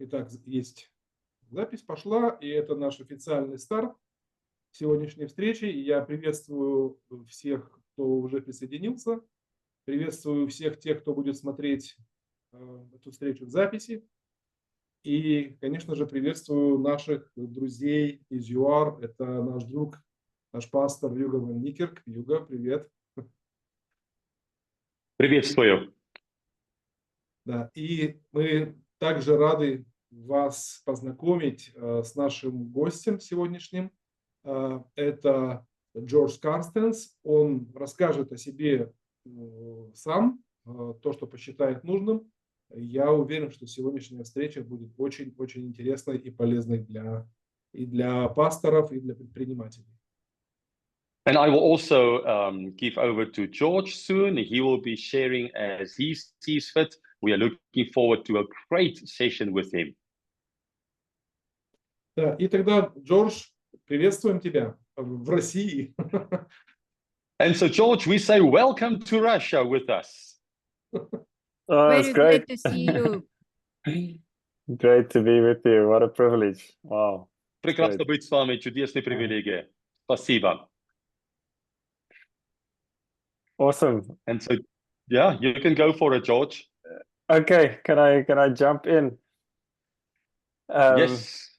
Итак, есть запись пошла, и это наш официальный старт сегодняшней встречи. Я приветствую всех, кто уже присоединился. Приветствую всех тех, кто будет смотреть эту встречу в записи. И, конечно же, приветствую наших друзей из ЮАР. Это наш друг, наш пастор Юга Ван Никерк. Юга, привет. Приветствую. Да, и мы также рады вас познакомить с нашим гостем сегодняшним. Это Джорджем Карстенсом. Он расскажет о себе сам, то, что посчитает нужным. Я уверен, что сегодняшняя встреча будет очень-очень интересной и полезной для пасторов, и для предпринимателей. And I will also give over to George soon. He will be sharing as he sees fit. We are looking forward to a great session with him. Да, и тогда, Джордж, приветствуем тебя в России. And so, George, we say welcome to Russia with us. Oh, it's Very great. great to see you. Great to be with you. What a privilege. Wow. Прекрасно быть с вами, чудесная привилегия. Спасибо. Awesome. And so, yeah, you can go for it, George. Okay, can I jump in? Yes.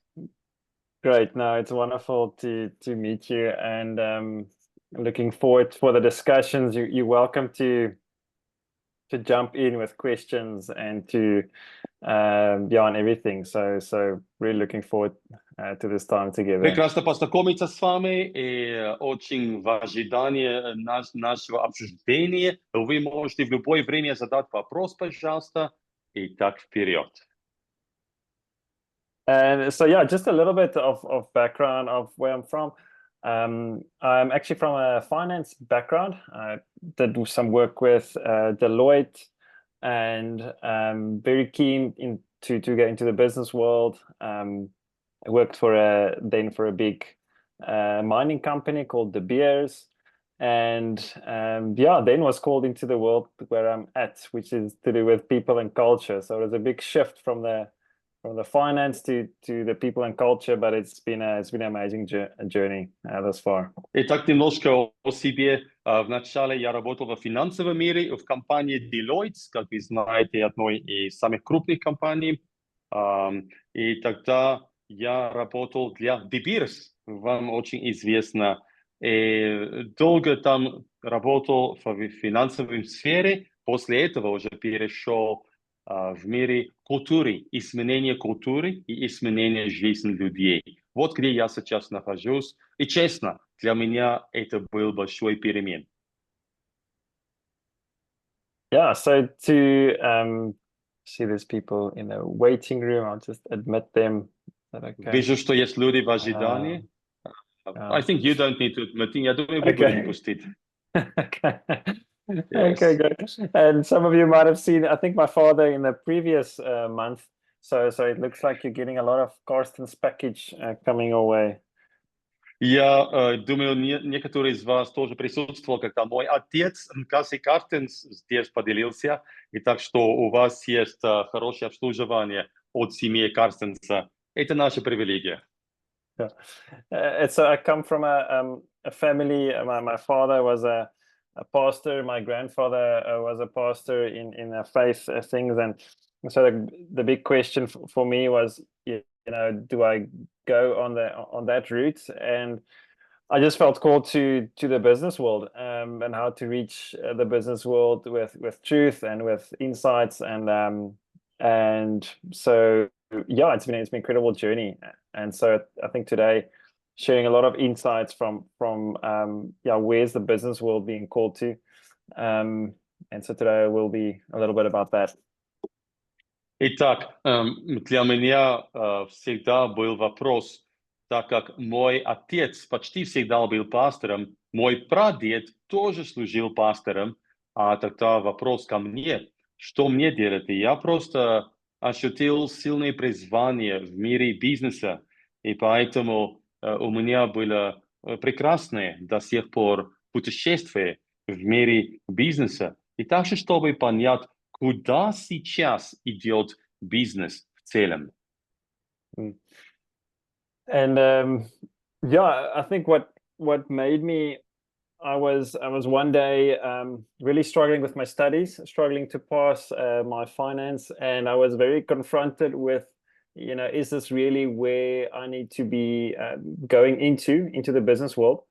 Great. No, it's wonderful to meet you, and looking forward for the discussions. You're welcome to jump in with questions and to on everything. So really looking forward to this time together. Прекрасно познакомиться с вами и очень в ожидании нашего обсуждения. Вы можете в любое время задать вопрос, пожалуйста. Итак, вперед. And so, yeah, just a little bit of background of where I'm from. I'm actually from a finance background. I did some work with Deloitte, and very keen to get into the business world. I worked for a big mining company called De Beers, and then was called into the world where I'm at, which is to do with people and culture. So it was a big shift from the finance to the people and culture, but it's been an amazing journey thus far. Итак, немножко о себе. Вначале я работал в финансовом мире в компании Deloitte, как вы знаете, одной из самых крупных компаний. И тогда я работал для De Beers, вам очень известно. И долго там работал в финансовой сфере. После этого уже перешел в мире культуры, изменения культуры и изменения жизни людей. Вот где я сейчас нахожусь. И честно, для меня это был большой перемен. Yeah, so to see these people in the waiting room, I'll just admit them. Okay. Вижу, что есть люди в ожидании. I think you don't need to admit. Я думаю, вы будете пустить. Okay. Yes. Okay, good. And some of you might have seen, I think, my father in the previous month. So it looks like you're getting a lot of Karsten's package coming your way. Я думаю, некоторые из вас тоже присутствовал, когда мой отец Карстенс здесь поделился. И так что у вас есть хорошее обслуживание от семьи Карстенса. Это наша привилегия. Yeah. So I come from a family. My father was a pastor. My grandfather was a pastor in faith things, and so the big question for me was, do I go on that route? And I just felt called to the business world, and how to reach the business world with truth and with insights, and so yeah, it's been an incredible journey. And so I think today, sharing a lot of insights from where's the business world being called to, and so today will be a little bit about that. Итак, для меня всегда был вопрос, так как мой отец почти всегда был пастором, мой прадед тоже служил пастором, а тогда вопрос ко мне, что мне делать? И я просто ощутил сильное призвание в мире бизнеса, и поэтому у меня было прекрасное до сих пор путешествие в мире бизнеса. И также, чтобы понять, куда сейчас идет бизнес в целям. And yeah, I think what made me, I was one day really struggling with my studies, struggling to pass my finance, and I was very confronted with, you know, is this really where I need to be going into the business world?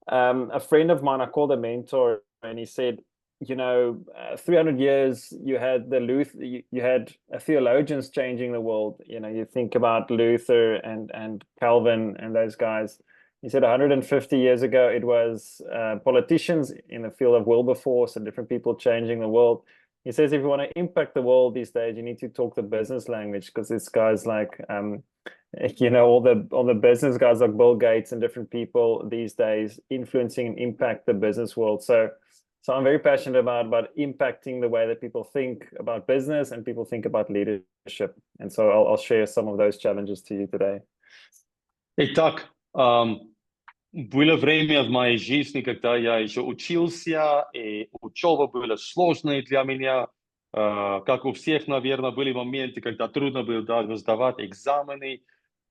A friend of mine, I called a mentor, and he said, you know, 300 years you had you had theologians changing the world. You know, you think about Luther and Calvin and those guys. He said 150 years ago it was politicians in the field of Wilberforce and different people changing the world. He says if you want to impact the world these days, you need to talk the business language, because this guy's like you know, all the business guys like Bill Gates and different people these days influencing and impact the business world. So I'm very passionate about impacting the way that people think about business and people think about leadership. And so I'll share some of those challenges to you today. Итак, было время в моей жизни, когда я еще учился, и учеба была сложной для меня. Как у всех, наверное, были моменты, когда трудно было даже сдавать экзамены.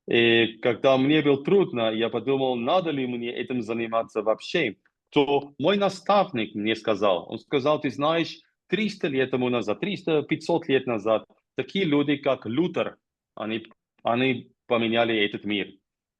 И когда мне было трудно, я подумал, надо ли мне этим заниматься вообще. То мой наставник мне сказал, он сказал, ты знаешь, 300 лет тому назад, 300-500 лет назад, такие люди, как Лютер, они поменяли этот мир.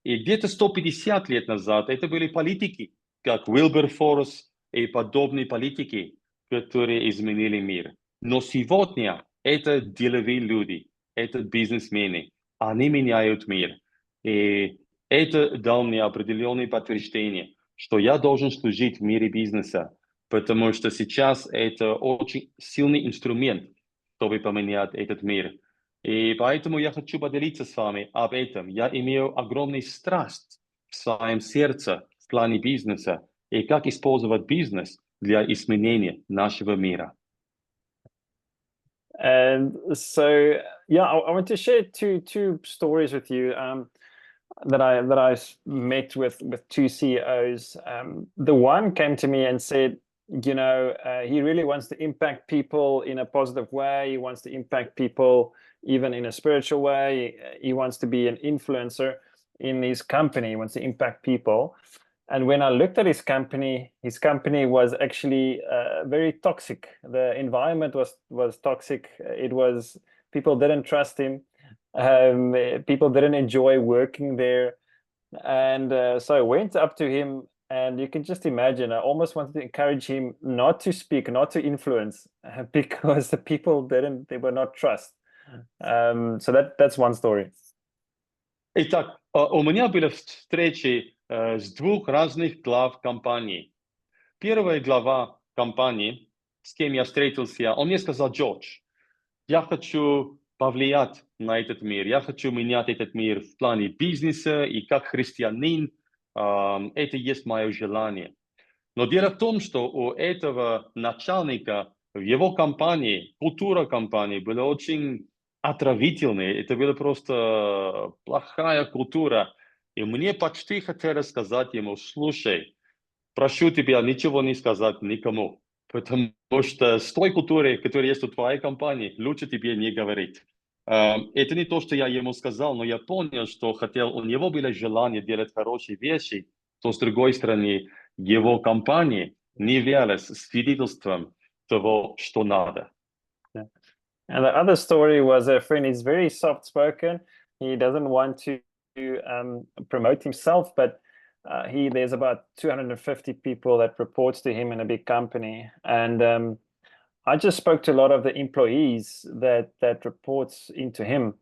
И где-то 150 лет назад это были политики, как Wilberforce и подобные политики, которые изменили мир. Но сегодня это деловые люди, это бизнесмены, они меняют мир. И это дал мне определенное подтверждение, что я должен служить в мире бизнеса, потому что сейчас это очень сильный инструмент, чтобы поменять этот мир. И поэтому я хочу поделиться с вами об этом. Я имею огромную страсть в своем сердце в плане бизнеса и как использовать бизнес для изменения нашего мира. And so, yeah, I want to share two stories with you that I met with two CEOs. The one came to me and said, you know, he really wants to impact people in a positive way. He wants to impact people even in a spiritual way. He wants to be an influencer in his company. He wants to impact people. And when I looked at his company was actually very toxic. The environment was toxic. It was, people didn't trust him. People didn't enjoy working there. And so I went up to him, and you can just imagine, I almost wanted to encourage him not to speak, not to influence, because the people they were not trust. So that's one story. Итак, у меня были встречи с двух разных глав компаний. Первая глава компании, с кем я встретился, он мне сказал, Джордж, я хочу повлиять на этот мир, я хочу менять этот мир в плане бизнеса, и как христианин, это есть мое желание. Но дело в том, что у этого начальника в его компании, культура компании была очень отравительной, это была просто плохая культура. И мне почти хотелось сказать ему, слушай, прошу тебя ничего не сказать никому, потому что с той культурой, которая есть у твоей компании, лучше тебе не говорить. Это не то, что я ему сказал, но я понял, что у него было желание делать хорошие вещи, то с другой стороны, его компания не являлась свидетельством того, что надо. And the other story was a friend. He's very soft-spoken. He doesn't want to promote himself, but there's about 250 people that reports to him in a big company. And I just spoke to a lot of the employees that reports into him,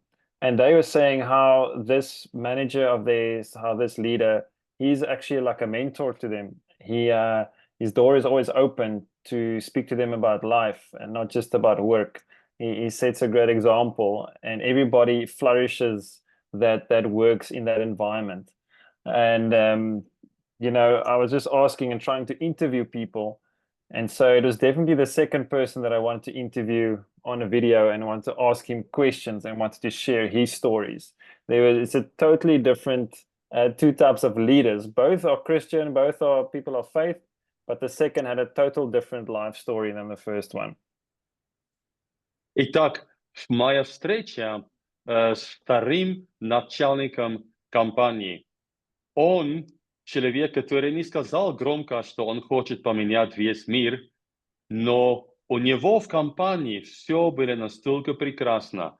and they were saying how this manager of theirs, how this leader, he's actually like a mentor to them. His door is always open to speak to them about life and not just about work. He sets a great example, and everybody flourishes that works in that environment. And you know, I was just asking and trying to interview people, and so it was definitely the second person that I wanted to interview on a video and wanted to ask him questions and wanted to share his stories. It's a totally different two types of leaders. Both are Christian, both are people of faith, but the second had a total different life story than the first one. Итак, моя встреча с вторым начальником компании. Он человек, который не сказал громко, что он хочет поменять весь мир, но у него в компании все было настолько прекрасно.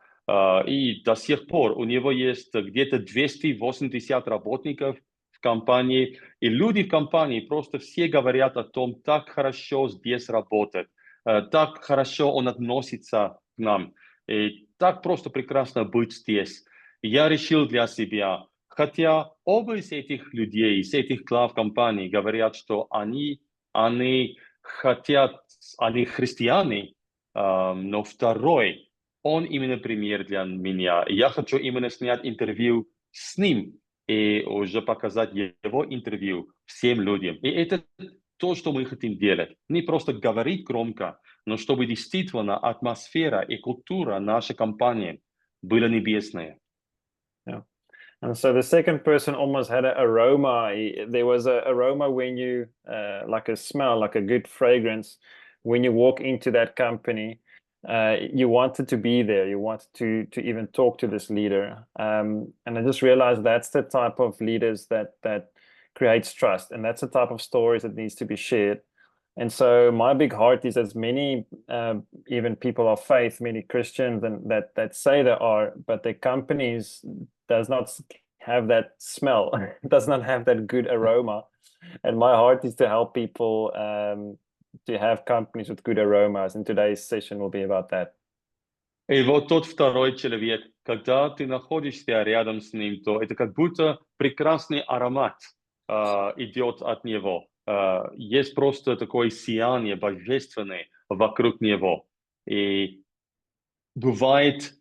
И до сих пор у него есть где-то 280 работников в компании. И люди в компании просто все говорят о том, так хорошо здесь работать, так хорошо он относится к нам. И так просто прекрасно быть здесь. И я решил для себя, хотя оба из этих людей, из этих глав компаний говорят, что они хотят, они христиане, но второй, он именно пример для меня. Я хочу именно снять интервью с ним и уже показать его интервью всем людям. И это то, что мы хотим делать. Не просто говорить громко, но чтобы действительно атмосфера и культура нашей компании была небесная. Yeah. And so the second person almost had an aroma. There was an aroma when you, like a smell, like a good fragrance, when you walk into that company. You wanted to be there. You wanted to even talk to this leader. And I just realized that's the type of leaders that creates trust, and that's the type of stories that needs to be shared. And so my big heart is, as many even people of faith, many Christians, and that say they are, but their companies does not have that smell, does not have that good aroma. And my heart is to help people to have companies with good aromas. And today's session will be about that. И вот тот второй человек, когда ты находишься рядом с ним, то это как будто прекрасный аромат идет от него. Есть просто такое сияние божественное вокруг него. И бывает,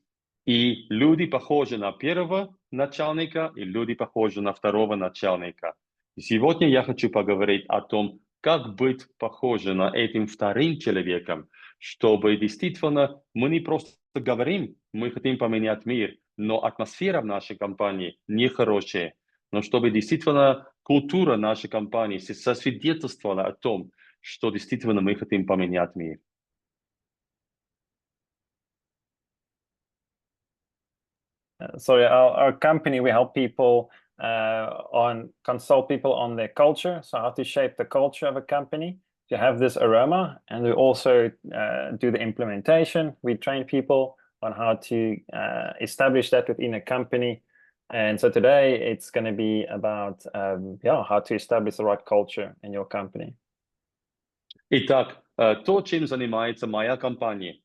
и люди похожи на первого начальника, и люди похожи на второго начальника. И сегодня я хочу поговорить о том, как быть похожим на этим вторым человеком, чтобы действительно мы не просто говорим, мы хотим поменять мир, но атмосфера в нашей компании нехорошая, но чтобы действительно культура нашей компании сосвидетельствовала о том, что действительно мы хотим поменять мир. So our company, we help people consult people on their culture. So how to shape the culture of a company to have this aroma. And we also do the implementation. We train people on how to establish that within a company. And so today it's going to be about how to establish the right culture in your company. Итак, то, чем занимается моя компания.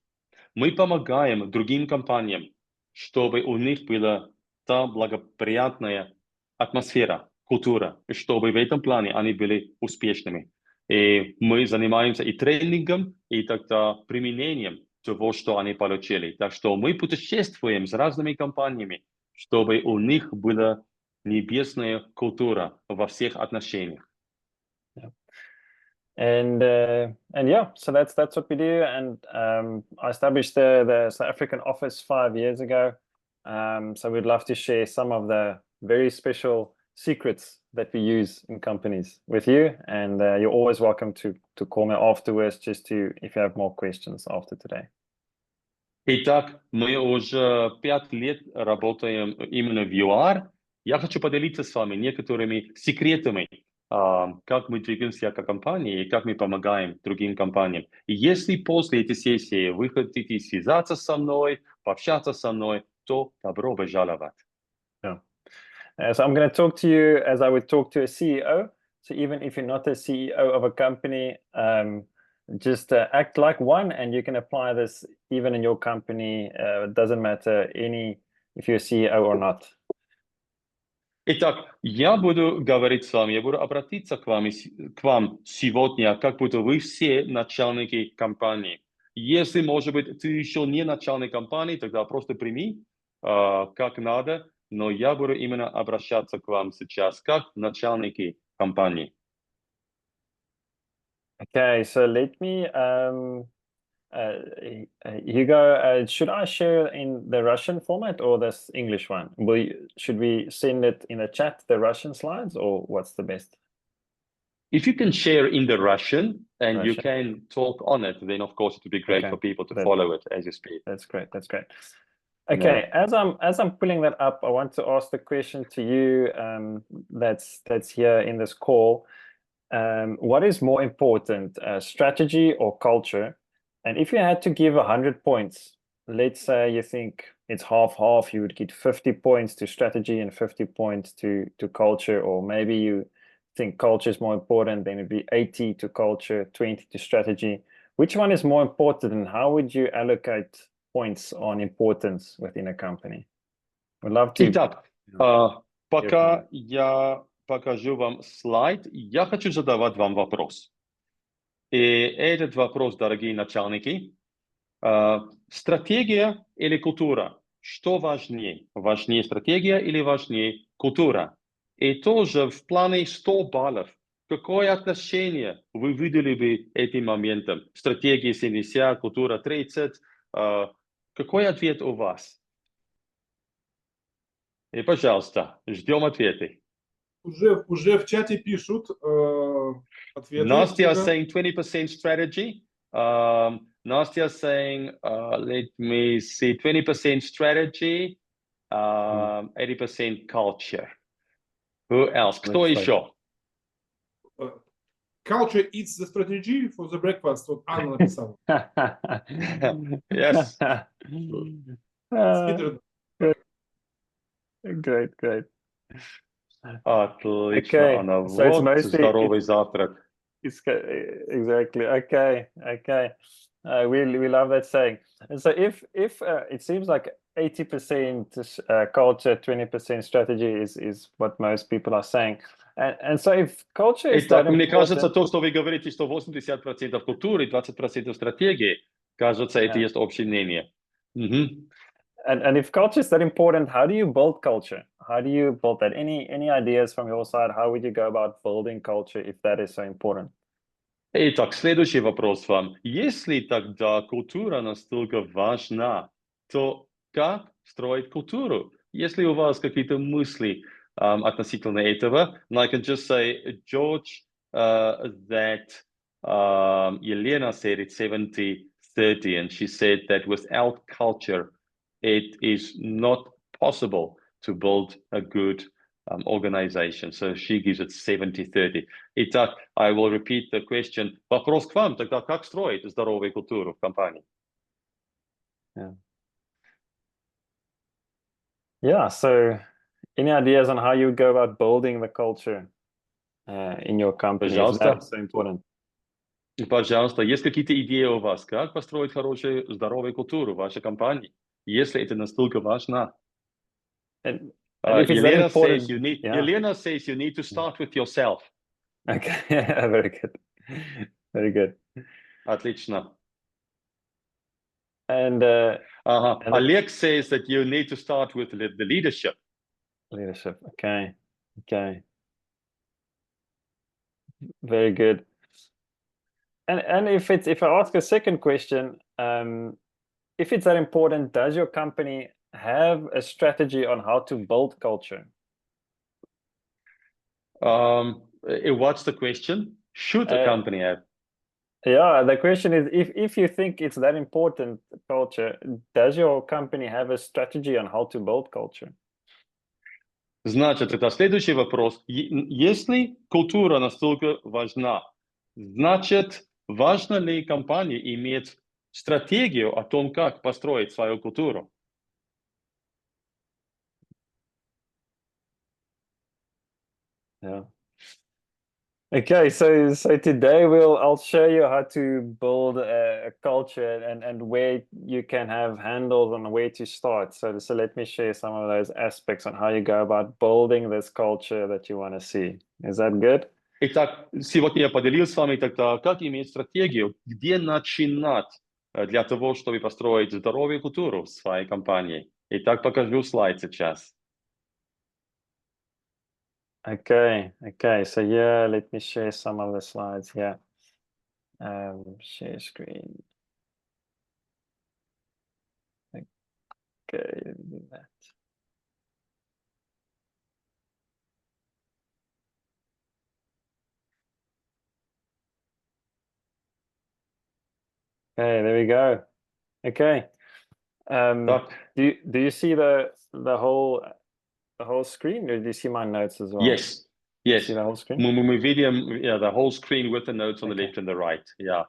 Мы помогаем другим компаниям, чтобы у них была та благоприятная атмосфера, культура, и чтобы в этом плане они были успешными. И мы занимаемся и тренингом, и тогда применением того, что они получили. Так что мы путешествуем с разными компаниями, чтобы у них была небесная культура во всех отношениях. And so that's what we do. And I established the South African office 5 years ago. So we'd love to share some of the very special secrets that we use in companies with you. And you're always welcome to call me afterwards, if you have more questions after today. Итак, мы уже 5 лет работаем именно в ЮАР. Я хочу поделиться с вами некоторыми секретами, как мы двигаемся как компания и как мы помогаем другим компаниям. И если после этой сессии вы хотите связаться со мной, пообщаться со мной, то добро пожаловать. Yeah. So I'm going to talk to you as I would talk to a CEO. So even if you're not a CEO of a company, just act like one, and you can apply this even in your company. It doesn't matter if you're a CEO or not. Итак, я буду говорить с вами, я буду обратиться к вам сегодня, как будто вы все начальники компании. Если, может быть, ты еще не начальник компании, тогда просто прими, как надо, но я буду именно обращаться к вам сейчас, как начальники компании. Okay, so let me, Hugo, should I share in the Russian format or this English one? Should we send it in the chat, the Russian slides, or what's the best? If you can share in the Russian and you can talk on it, then of course it would be great for people to follow it as you speak. That's great. Okay, as I'm pulling that up, I want to ask the question to you that's here in this call. What is more important, strategy or culture? And if you had to give 100 points, let's say you think it's half-half, you would give 50 points to strategy and 50 points to culture, or maybe you think culture is more important, then it'd be 80 to culture, 20 to strategy. Which one is more important, and how would you allocate points on importance within a company? We'd love to. Итак, пока я покажу вам слайд, я хочу задавать вам вопрос. И этот вопрос, дорогие начальники, стратегия или культура? Что важнее? Важнее стратегия или важнее культура? И тоже в плане 100 баллов, какое отношение вы выдали бы этим моментам? Стратегия 70, культура 30. Какой ответ у вас? И, пожалуйста, ждем ответы. Уже в чате пишут ответы. Nastya is saying 20% strategy. Nastya is saying, let me see, 20% strategy, 80% culture. Who else? Кто еще? Culture eats the strategy for the breakfast. Вот Анна написала. Yes. Great. Отлично, Okay. Анна. So it's Вот mostly здоровый завтрак. Exactly. Okay. We love that saying. And so if it seems like 80% culture, 20% strategy is what most people are saying. And so if culture is Итак, that мне кажется, important, то, что вы говорите, что 80% культуры, 20% стратегии, кажется, это есть общее мнение. And if culture is that important, how do you build culture? How do you build that? Any ideas from your side? How would you go about building culture if that is so important? Итак, следующий вопрос вам. Если тогда культура настолько важна, то как строить культуру? Если у вас какие-то мысли относительно этого, I can just say, George, that Елена said it's 70-30, and she said that without culture, it is not possible to build a good organization. So she gives it 70-30. Итак, I will repeat the question. Вопрос к вам тогда, как строить здоровую культуру в компании? Yeah, so any ideas on how you go about building the culture in your company? Пожалуйста. That's so important. Пожалуйста, есть какие-то идеи у вас, как построить хорошую, здоровую культуру в вашей компании, если это настолько важно? And if it's that Елена important, says Елена says you need to start with yourself. Okay, very good. Отлично. And Олег says that you need to start with the leadership. Leadership. Okay. Very good. And if I ask a second question, if it's that important, does your company have a strategy on how to build culture? What's the question? Should a company have? Yeah, the question is, if you think it's that important, culture, does your company have a strategy on how to build culture? Значит, это следующий вопрос. Если культура настолько важна, значит, важно ли компании иметь стратегию о том, как построить свою культуру? Yeah. Okay, so today I'll show you how to build a culture and where you can have handles on where to start. So let me share some of those aspects on how you go about building this culture that you want to see. Is that good? Итак, сегодня я поделился с вами тогда, как иметь стратегию, где начинать для того, чтобы построить здоровую культуру в своей компании. Итак, покажу слайд сейчас. Okay. So yeah, let me share some of the slides here. Share screen. Okay, let me do that. Okay, there we go. Okay. Так. Do you see the whole screen, or do you see my notes as well? Yes, yes. See the whole screen? Мы видим, yeah, the whole screen with the notes on the Okay. left and the right. Yeah.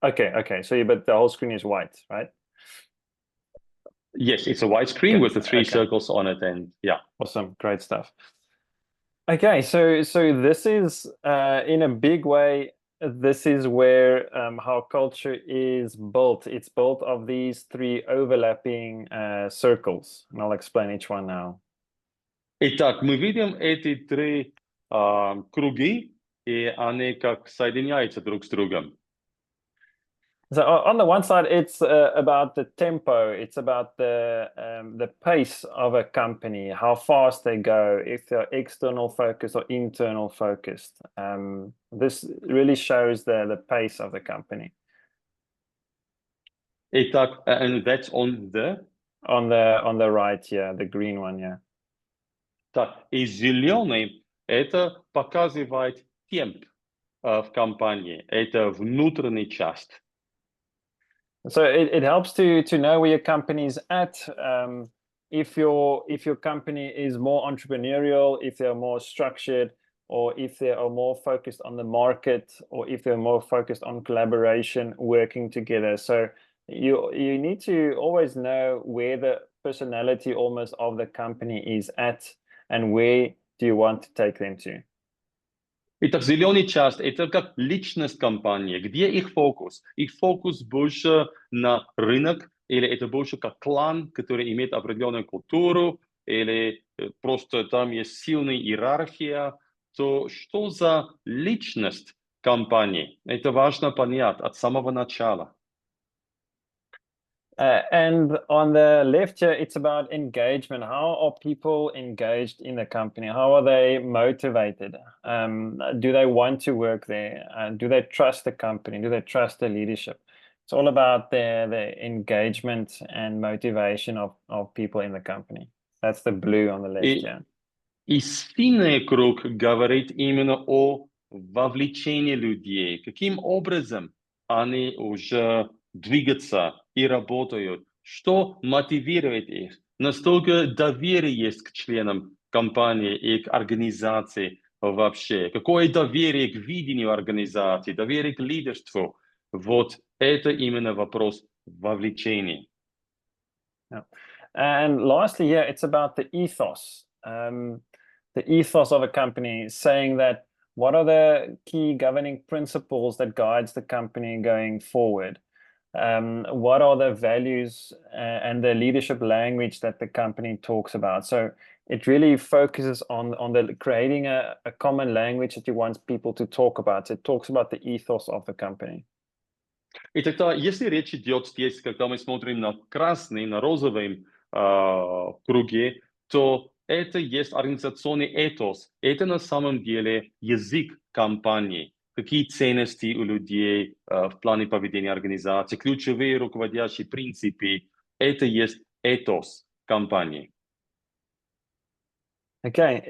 Okay. So, but the whole screen is white, right? Yes, it's a white screen with the three circles on it, and yeah. Awesome, great stuff. Okay, so this is in a big way, this is where how culture is built. It's built of these three overlapping circles, and I'll explain each one now. Итак, мы видим эти три круги, и они как соединяются друг с другом. So on the one side, it's about the tempo. It's about the pace of a company, how fast they go, if they're external focused or internal focused. This really shows the pace of the company. Итак, and that's on the right, yeah, the green one, yeah. Так, и зеленый это показывает темп в компании. Это внутренняя часть. So it helps to know where your company is at. If your company is more entrepreneurial, if they're more structured, or if they are more focused on the market, or if they're more focused on collaboration, working together. So you need to always know where the personality almost of the company is at, and where do you want to take them to. Итак, зеленая часть – это как личность компании. Где их фокус? Их фокус больше на рынок, или это больше как клан, который имеет определенную культуру, или просто там есть сильная иерархия. То что за личность компании? Это важно понять от самого начала. And on the left here, it's about engagement. How are people engaged in the company? How are they motivated? Do they want to work there? Do they trust the company? Do they trust the leadership? It's all about the engagement and motivation of people in the company. That's the blue on the left here. И синий круг говорит именно о вовлечении людей. Каким образом они уже двигаться и работают, что мотивирует их, настолько доверие есть к членам компании и к организации вообще, какое доверие к видению организации, доверие к лидерству. Вот это именно вопрос вовлечения. Yeah. And lastly, yeah, it's about the ethos. The ethos of a company, saying that what are the key governing principles that guides the company going forward? What are the values and the leadership language that the company talks about? So it really focuses on creating a common language that you want people to talk about. So it talks about the ethos of the company. И тогда, если речь идет здесь, когда мы смотрим на красный, на розовый круге, то это есть организационный этос. Это на самом деле язык компании. Какие ценности у людей в плане поведения организации, ключевые руководящие принципы. Это есть этос компании. Okay,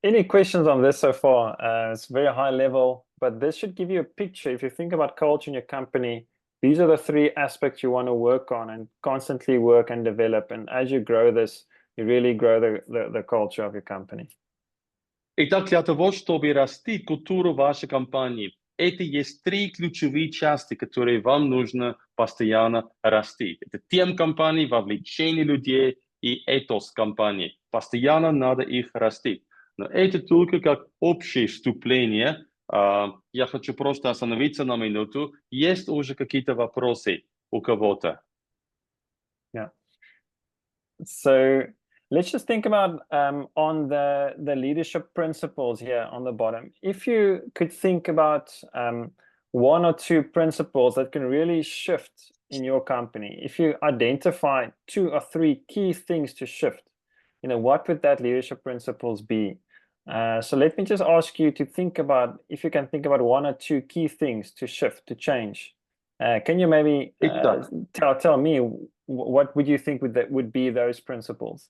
any questions on this so far? It's very high level, but this should give you a picture. If you think about culture in your company, these are the three aspects you want to work on and constantly work and develop. And as you grow this, you really grow the culture of your company. Итак, для того, чтобы расти культуру вашей компании, это есть три ключевые части, которые вам нужно постоянно расти. Это тем компании, вовлечение людей и этос компании. Постоянно надо их растить. Но это только как общее вступление. Я хочу просто остановиться на минуту. Есть уже какие-то вопросы у кого-то? Yeah. So let's just think about on the leadership principles here on the bottom. If you could think about one or two principles that can really shift in your company, if you identify 2 or 3 key things to shift, what would that leadership principles be? So let me just ask you to think about, if you can think about 1 or 2 key things to shift, to change. Can you maybe tell me, what would you think would be those principles?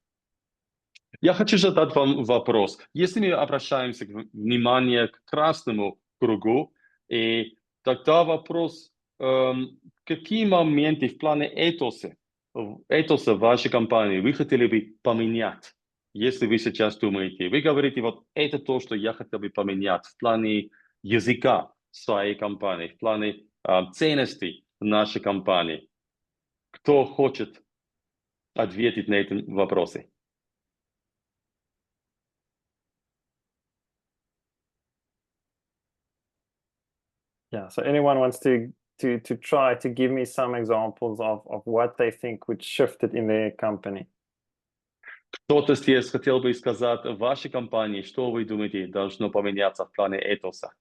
Я хочу задать вам вопрос. Если мы обращаемся внимание к красному кругу, и тогда вопрос, какие моменты в плане этоса вашей компании вы хотели бы поменять? Если вы сейчас думаете, вы говорите, вот это то, что я хотел бы поменять в плане языка своей компании, в плане ценностей нашей компании. Кто хочет ответить на эти вопросы? Yeah, so anyone wants to try to give me some examples of what they think would shift it in their company? Кто-то здесь хотел бы сказать в вашей компании, что вы думаете должно поменяться в плане этоса?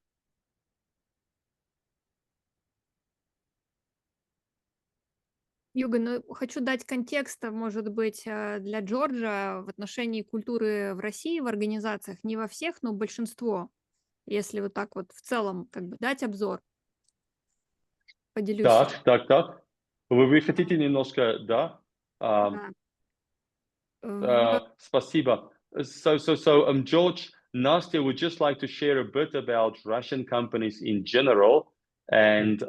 Юга, ну, хочу дать контекст, может быть, для Джорджа в отношении культуры в России в организациях. Не во всех, но большинство. Если вот так вот в целом как бы дать обзор, поделюсь. Так. Вы хотите немножко, да? Да. Спасибо. So, George, Nastya would just like to share a bit about Russian companies in general. And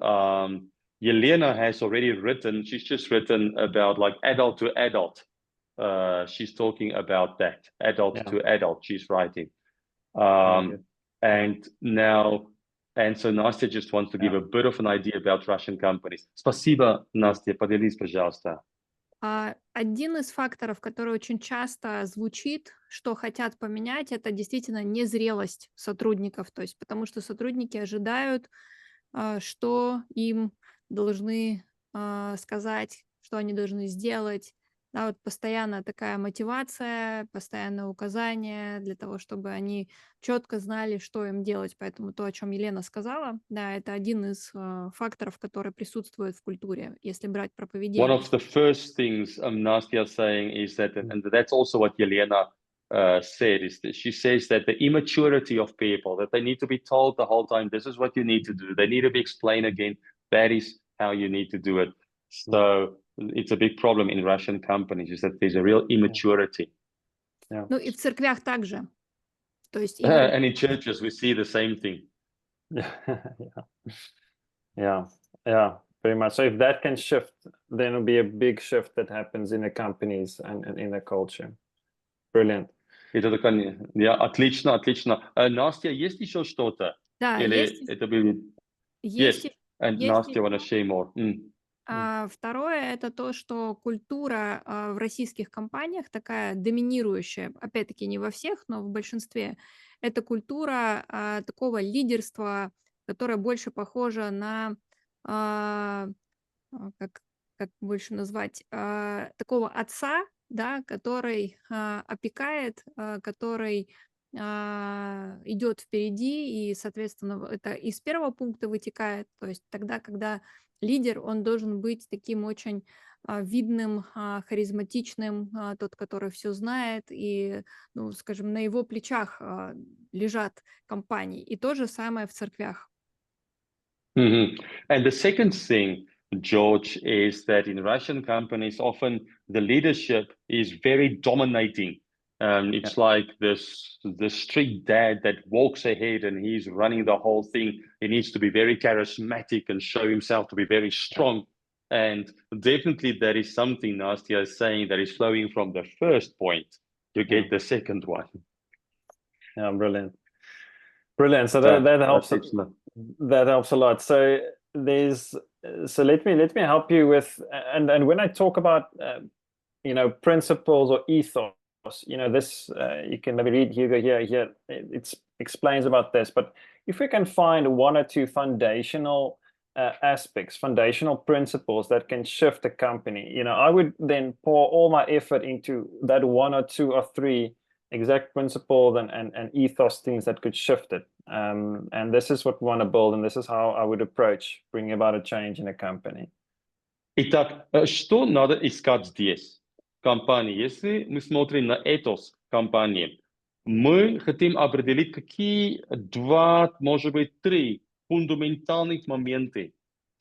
Yelena has already written, she's just written about like adult to adult. She's talking about that, adult to adult, she's writing. And so Nastya just wants to give a bit of an idea about Russian companies. Спасибо, Nastya, поделись, пожалуйста. Один из факторов, который очень часто звучит, что хотят поменять, это действительно незрелость сотрудников. То есть потому что сотрудники ожидают, что им должны сказать, что они должны сделать. Да, вот постоянно такая мотивация, постоянное указание для того, чтобы они четко знали, что им делать. Поэтому то, о чем Елена сказала, да, это один из факторов, который присутствует в культуре, если брать про поведение. One of the first things Nastya is saying is that, and that's also what Yelena said, is that she says that the immaturity of people, that they need to be told the whole time, this is what you need to do. They need to be explained again, that is how you need to do it. So it's a big problem in Russian companies, is that there's a real immaturity. Ну и в церквях также. То есть And in churches we see the same thing. Yeah, very much. So if that can shift, then it'll be a big shift that happens in the companies and in the culture. Brilliant. Это отлично. Настя, есть еще что-то? Да, Или есть. это будет... Есть. And Настя wanna share more. Второе – это то, что культура в российских компаниях такая доминирующая, опять-таки не во всех, но в большинстве. Это культура такого лидерства, которая больше похожа на, как больше назвать, такого отца, да, который опекает, который идет впереди, и, соответственно, это из первого пункта вытекает, то есть тогда, когда лидер, он должен быть таким очень видным, харизматичным, тот, который все знает, и, ну, скажем, на его плечах лежат компании. И то же самое в церквях. And the second thing, George, is that in Russian companies, often the leadership is very dominating. It's like the strict dad that walks ahead and he's running the whole thing. He needs to be very charismatic and show himself to be very strong. And definitely that is something Nastya is saying that is flowing from the first point to get the second one. Yeah, brilliant. So that helps. That helps a lot. So let me help you with, and when I talk about principles or ethos, this you can maybe read Hugo here. It explains about this. But if we can find one or two foundational aspects, foundational principles that can shift a company, I would then pour all my effort into that one or two or three exact principles and ethos things that could shift it. And this is what we want to build, and this is how I would approach bringing about a change in a company. Итак, что надо искать здесь? Компании. Если мы смотрим на этос компании, мы хотим определить, какие два, может быть, три фундаментальных момента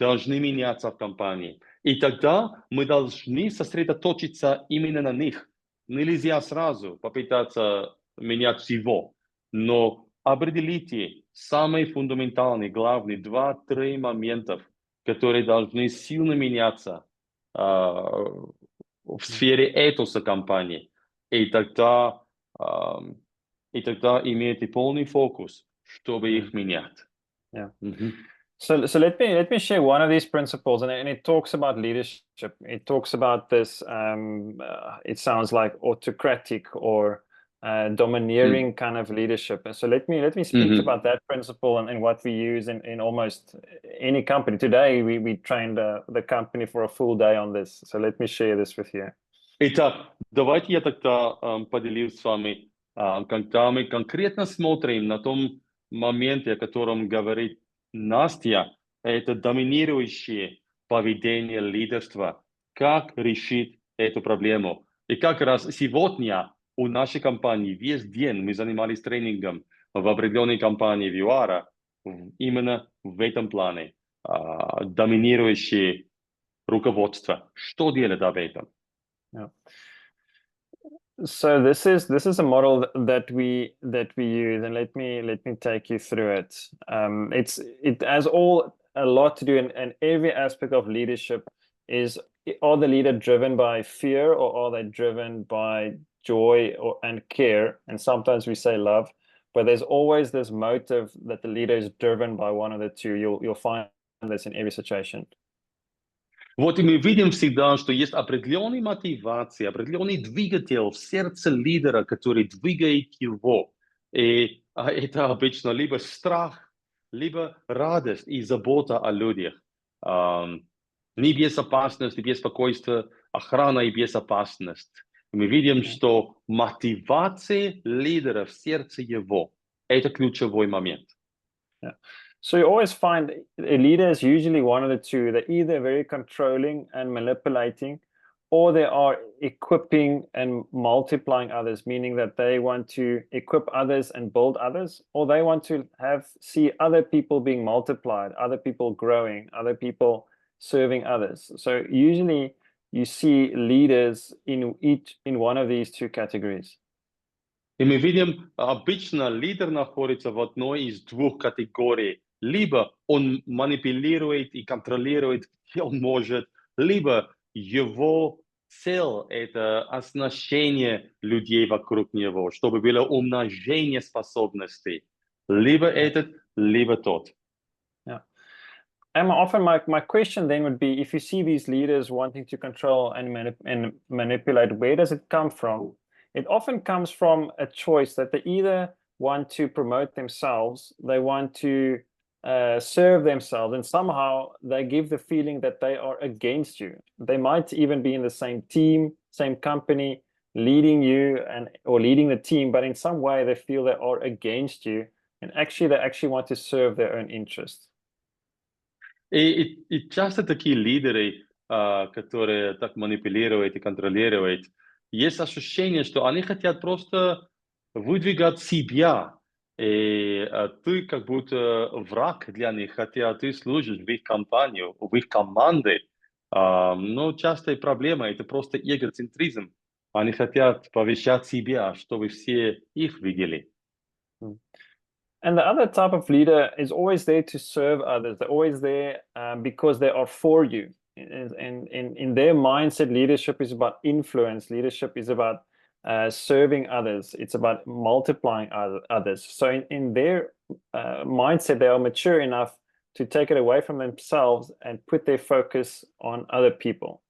должны меняться в компании. И тогда мы должны сосредоточиться именно на них. Нельзя сразу попытаться менять всего, но определите самые фундаментальные, главные 2-3 моментов, которые должны сильно меняться в сфере этоса компании. И тогда имеете полный фокус, чтобы их менять. Yeah. Мгм. So let me share one of these principles, and it talks about leadership. It talks about this. It sounds like autocratic or domineering kind of leadership. And so let me speak Мгм. about that principle and what we use in almost any company. Today we trained the company for a full day on this. So let me share this with you. Итак, давайте я тогда поделюсь с вами, когда мы конкретно смотрим на том моменте, о котором говорит Настя, это доминирующее поведение лидерства. Как решить эту проблему? И как раз сегодня у нашей компании весь день мы занимались тренингом в определенной компании ЮАРа именно в этом плане. Доминирующее руководство. Что делать об этом? Yeah. So this is a model that we use, and let me take you through it. It has a lot to do in every aspect of leadership. Are the leader driven by fear, or are they driven by joy and care? And sometimes we say love, but there's always this motive that the leader is driven by one of the two. You'll find this in every situation. Вот и мы видим всегда, что есть определенная мотивация, определенный двигатель в сердце лидера, который двигает его. И это обычно либо страх, либо радость и забота о людях. Не безопасность, беспокойство, охрана и безопасность. Мы видим, что мотивация лидера в сердце его – это ключевой момент. Yeah. So you always find a leader is usually one of the two. They're either very controlling and manipulating, or they are equipping and multiplying others, meaning that they want to equip others and build others, or they want to see other people being multiplied, other people growing, other people serving others. So usually you see leaders in one of these two categories. И мы видим, обычно лидер находится в одной из двух категорий. Либо он манипулирует и контролирует, где он может, либо его цель – это оснащение людей вокруг него, чтобы было умножение способностей. Либо этот, либо тот. Yeah. And often my question then would be, if you see these leaders wanting to control and manipulate, where does it come from? It often comes from a choice that they either want to promote themselves, they want to serve themselves, and somehow they give the feeling that they are against you. They might even be in the same team, same company, leading you or leading the team, but in some way they feel they are against you, and they actually want to serve their own interests. И часто такие лидеры, которые так манипулируют и контролируют, есть ощущение, что они хотят просто выдвигать себя. И ты как будто враг для них, хотя ты служишь в их компанию, в их команде. Но частая проблема – это просто эгоцентризм. Они хотят повышать себя, чтобы все их видели. And the other type of leader is always there to serve others. They're always there because they are for you. And in their mindset, leadership is about influence. Leadership is about serving others. It's about multiplying others. So in their mindset, they are mature enough to take it away from themselves and put their focus on other people.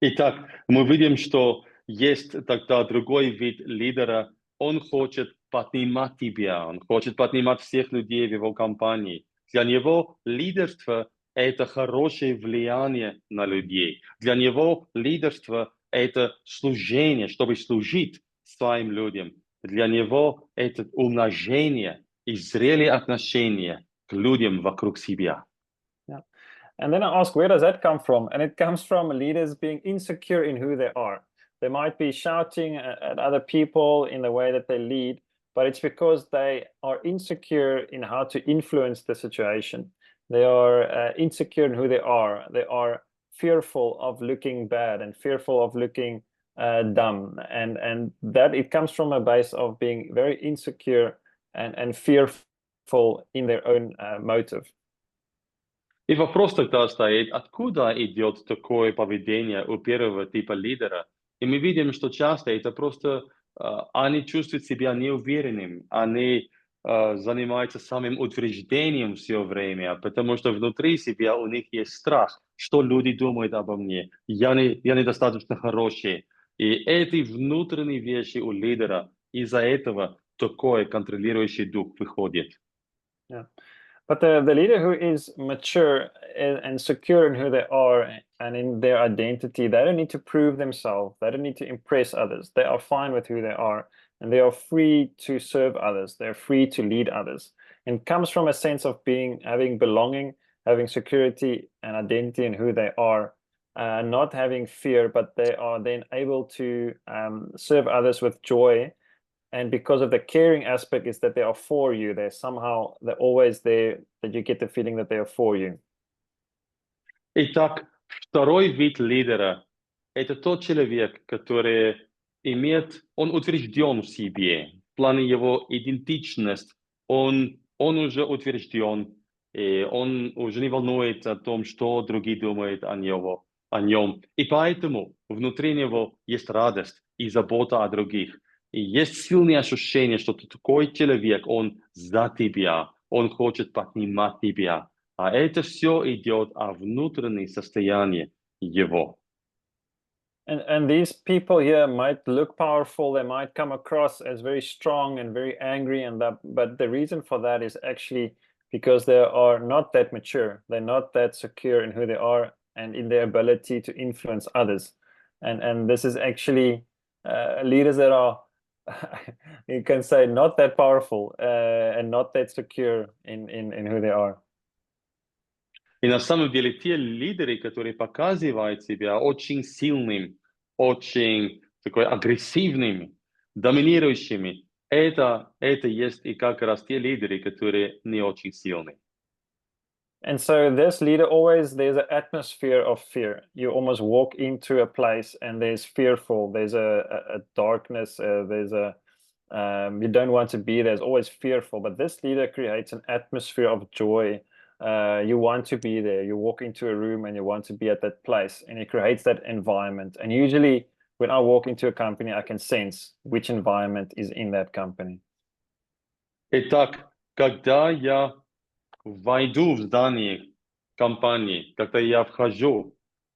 Итак, мы видим, что есть тогда другой вид лидера. Он хочет поднимать тебя, он хочет поднимать всех людей в его компании. Для него лидерство – это хорошее влияние на людей. Для него лидерство – это служение, чтобы служить своим людям. Для него это умножение и зрелые отношения к людям вокруг себя. Yeah. And then I ask, where does that come from? And it comes from leaders being insecure in who they are. They might be shouting at other people in the way that they lead, but it's because they are insecure in how to influence the situation. They are insecure in who they are. They are fearful of looking bad and fearful of looking dumb. And that it comes from a base of being very insecure and fearful in their own motive. И вопрос тогда стоит, откуда идет такое поведение у первого типа лидера? И мы видим, что часто это просто они чувствуют себя неуверенным, они занимаются самим утверждением все время, потому что внутри себя у них есть страх, что люди думают обо мне, я недостаточно хороший. И эти внутренние вещи у лидера из-за этого такой контролирующий дух выходит. Yeah. But the leader who is mature and secure in who they are and in their identity, they don't need to prove themselves. They don't need to impress others. They are fine with who they are, and they are free to serve others. They're free to lead others. And it comes from a sense of having belonging, having security and identity in who they are, not having fear, but they are then able to serve others with joy. And because of the caring aspect is that they are for you, they're always there, that you get the feeling that they are for you. Итак, второй вид лидера – это тот человек, который он утвержден в себе, в плане его идентичности, он уже утвержден, и он уже не волнуется о том, что другие думают о нем. И поэтому внутри него есть радость и забота о других. И есть сильное ощущение, что такой человек, он за тебя, он хочет поднимать тебя. А это все идет о внутреннем состоянии его. And these people here might look powerful, they might come across as very strong and very angry, but the reason for that is actually because they are not that mature. They're not that secure in who they are and in their ability to influence others. And this is actually leaders that are, you can say, not that powerful and not that secure in who they are. И на самом деле те лидеры, которые показывают себя очень сильным, очень такой агрессивными, доминирующими, это есть и как раз те лидеры, которые не очень сильны. And so this leader there's an atmosphere of fear. You almost walk into a place and there's fearful, there's a darkness, you don't want to be there, it's always fearful. But this leader creates an atmosphere of joy. You want to be there. You walk into a room and you want to be at that place, and it creates that environment. And usually when I walk into a company, I can sense which environment is in that company. Итак, когда я войду в здание компании, когда я вхожу,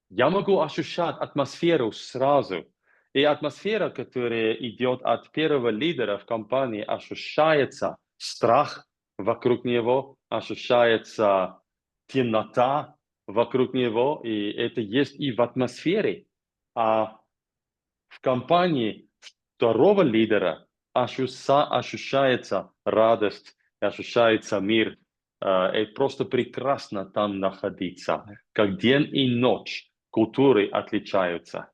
я могу ощущать атмосферу сразу. И атмосфера, которая идет от первого лидера в компании, ощущается страх вокруг него, ощущается темнота вокруг него, и это есть и в атмосфере. А в компании второго лидера ощущается радость, ощущается мир. И просто прекрасно там находиться. Как день и ночь культуры отличаются.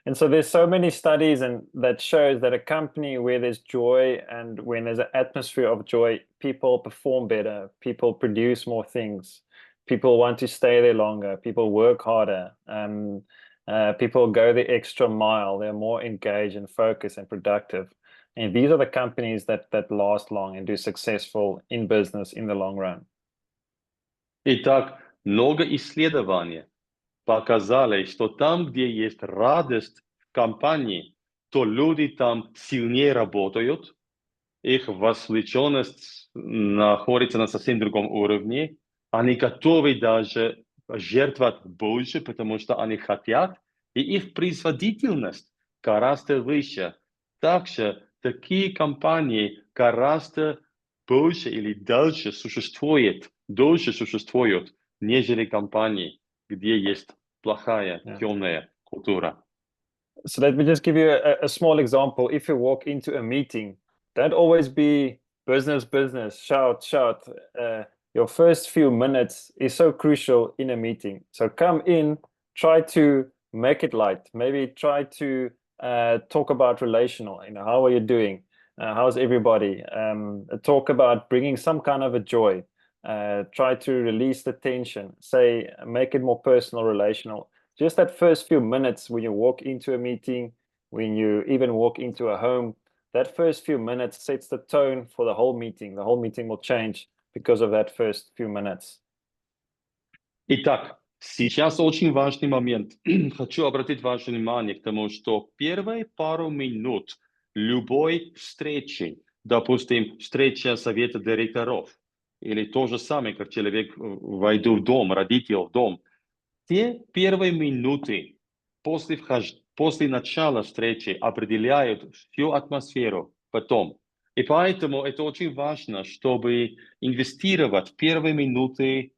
And so there's so many studies that shows that a company where there's joy and when there's an atmosphere of joy, people perform better, people produce more things, people want to stay there longer, people work harder, people go the extra mile, they're more engaged and focused and productive. And these are the companies that last long and do successful in business in the long run. Итак, много исследований показали, что там, где есть радость в компании, то люди там сильнее работают, их вовлеченность находится на совсем другом уровне, они готовы даже жертвовать больше, потому что они хотят, и их производительность гораздо выше. Также такие компании гораздо больше или дольше существуют, нежели компании, где есть плохая, темная культура. So let me just give you a small example. If you walk into a meeting, don't always be business, shout. Your first few minutes is so crucial in a meeting. So come in, try to make it light. Maybe try to talk about relational. How are you doing? How's everybody? Talk about bringing some kind of a joy. Try to release the tension. Make it more personal, relational. Just that first few minutes when you walk into a meeting, when you even walk into a home, that first few minutes sets the tone for the whole meeting. The whole meeting will change because of that first few minutes. Итак, сейчас очень важный момент. Хочу обратить ваше внимание к тому, что первые пару минут любой встречи, допустим, встреча совета директоров, или то же самое, как человек войдет в дом, родитель в дом, те первые минуты после начала встречи определяют всю атмосферу потом. И поэтому это очень важно, чтобы инвестировать в первые минуты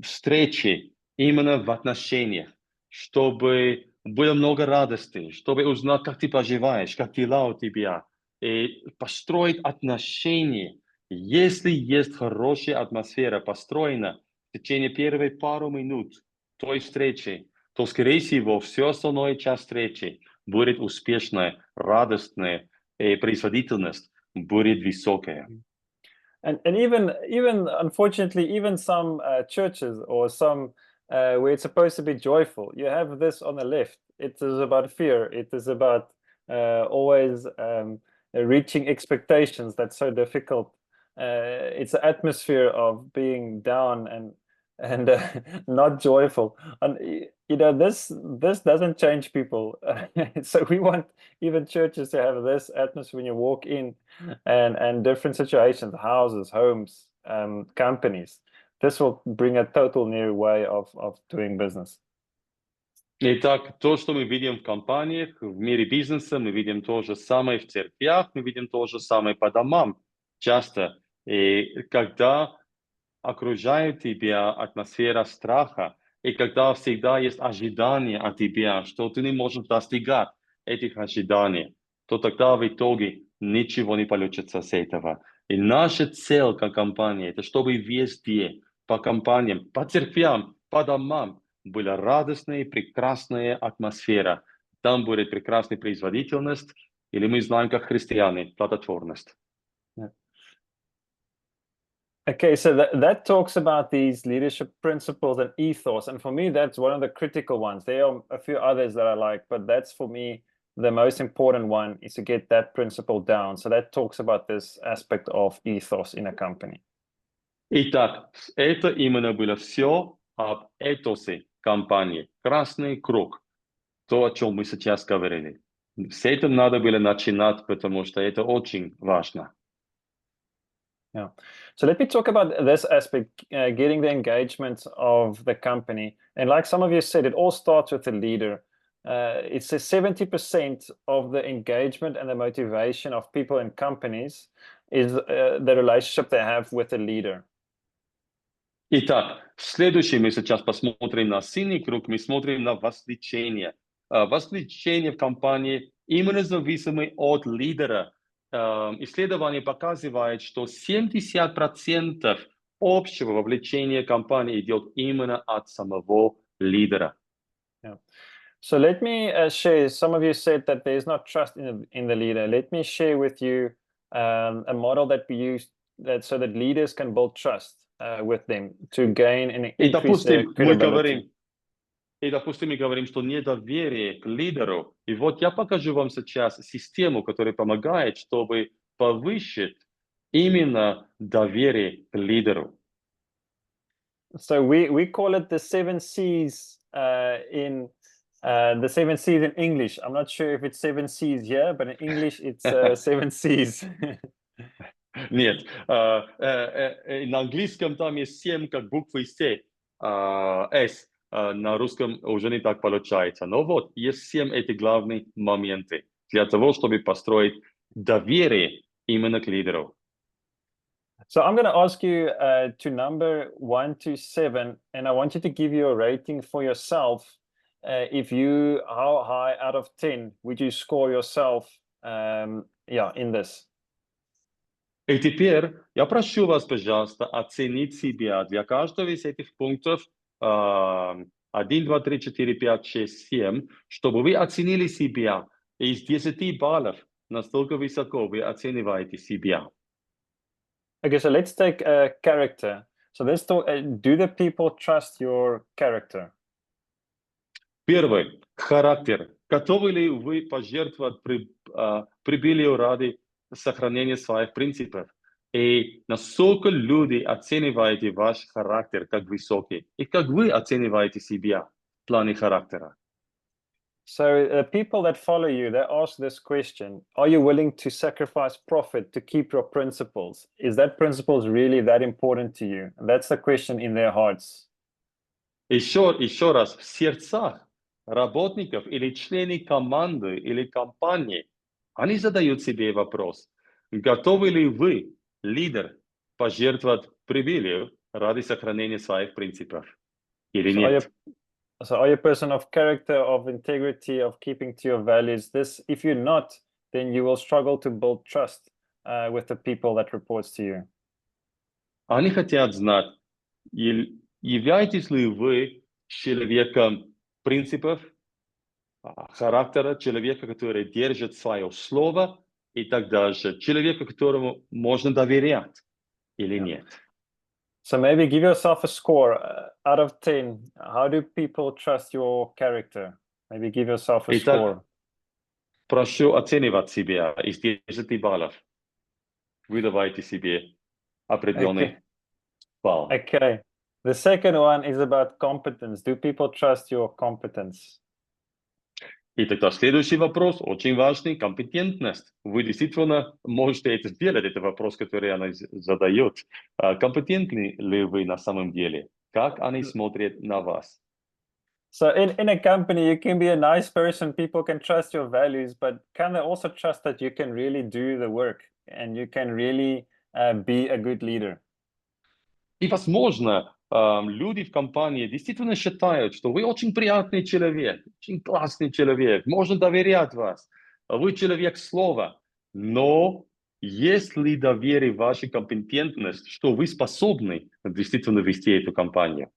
встречи именно в отношениях, чтобы было много радости, чтобы узнать, как ты поживаешь, как дела у тебя, и построить отношения. Если есть хорошая атмосфера построена в течение первых пару минут той встречи, то, скорее всего, все остальное часть встречи будет успешная, радостная, и производительность будет высокая. And even unfortunately, even some churches or some where it's supposed to be joyful, you have this on the left. It is about fear. It is about always reaching expectations that's so difficult. It's an atmosphere of being down and not joyful. And you know, this doesn't change people. So we want even churches to have this atmosphere when you walk in, and different situations, houses, homes, companies. This will bring a total new way of doing business. Итак, то, что мы видим в компаниях, в мире бизнеса, мы видим то же самое в церквях, мы видим то же самое по домам часто. И когда окружает тебя атмосфера страха, и когда всегда есть ожидание от тебя, что ты не можешь достигать этих ожиданий, то тогда в итоге ничего не получится с этого. И наша цель как компания, это чтобы везде, по компаниям, по церквям, по домам, была радостная, прекрасная атмосфера. Там будет прекрасная производительность, или мы знаем, как христиане, плодотворность. Okay, so that talks about these leadership principles and ethos. And for me, that's one of the critical ones. There are a few others that I like, but that's for me, the most important one is to get that principle down. So that talks about this aspect of ethos in a company. Итак, это именно было все об этосе компании. Красный круг. То, о чем мы сейчас говорили. С этим надо было начинать, потому что это очень важно. Yeah. So let me talk about this aspect, getting the engagement of the company. And like some of you said, it all starts with the leader. It's 70% of the engagement and the motivation of people in companies is the relationship they have with the leader. Итак, следующий мы сейчас посмотрим на синий круг, мы смотрим на вовлечение. Вовлечение в компании именно зависимо от лидера. Исследование показывает, что 70% общего вовлечения компании идет именно от самого лидера. Yeah. So let me share. Some of you said that there is not trust in the leader. Let me share with you a model that we use so that leaders can build trust with them to gain and И, increase their credibility. допустим, мы говорим, что недоверие к лидеру. И вот я покажу вам сейчас систему, которая помогает, чтобы повысить именно доверие к лидеру. So we call it the 7 C's in the 7 C's in English. I'm not sure if it's 7 C's here, but in English it's 7 C's. Нет, на английском там есть 7 как буквы S. На русском уже не так получается. Но вот есть 7 этих главных моментов для того, чтобы построить доверие именно к лидеру. So I'm going to ask you to number 1 to 7, and I want you to give you a rating for yourself. How high out of 10 would you score yourself in this? И теперь я прошу вас, пожалуйста, оценить себя для каждого из этих пунктов 1, 2, 3, 4, 5, 6, 7, чтобы вы оценили себя. Из 10 баллов настолько высоко вы оцениваете себя. Okay, so let's take character. So let's talk, do the people trust your character? Первый. Характер. Готовы ли вы пожертвовать прибылью ради сохранения своих принципов? И насколько люди оцениваете ваш характер как высокий, и как вы оцениваете себя в плане характера. So the people that follow you, they ask this question: are you willing to sacrifice profit to keep your principles? Is that principles really that important to you? That's the question in their hearts. Еще раз, в сердцах работников или членов команды или компании, они задают себе вопрос: готовы ли вы, лидер, пожертвовать прибылью ради сохранения своих принципов или нет? So are you a person of character, of integrity, of keeping to your values? This, if you're not, then you will struggle to build trust with the people that reports to you. Они хотят знать, являетесь ли вы человеком принципов, характера, человека, который держит свое слово, и так дальше, человека, которому можно доверять или нет. So maybe give yourself a score out of 10. How do people trust your character? Maybe give yourself a score. Прошу оценивать себя из 10 баллов. Вы давайте себе определенный балл. Okay. The second one is about competence. Do people trust your competence? И тогда следующий вопрос, очень важный, компетентность. Вы действительно можете это сделать, это вопрос, который она задает. Компетентны ли вы на самом деле? Как они смотрят на вас? So in a company, you can be a nice person, people can trust your values, but can they also trust that you can really do the work and you can really be a good leader? И, возможно, люди в компании действительно считают, что вы очень приятный человек, очень классный человек, можно доверять вас, вы человек слова, но есть ли доверие в вашей компетентности, что вы способны действительно вести эту компанию?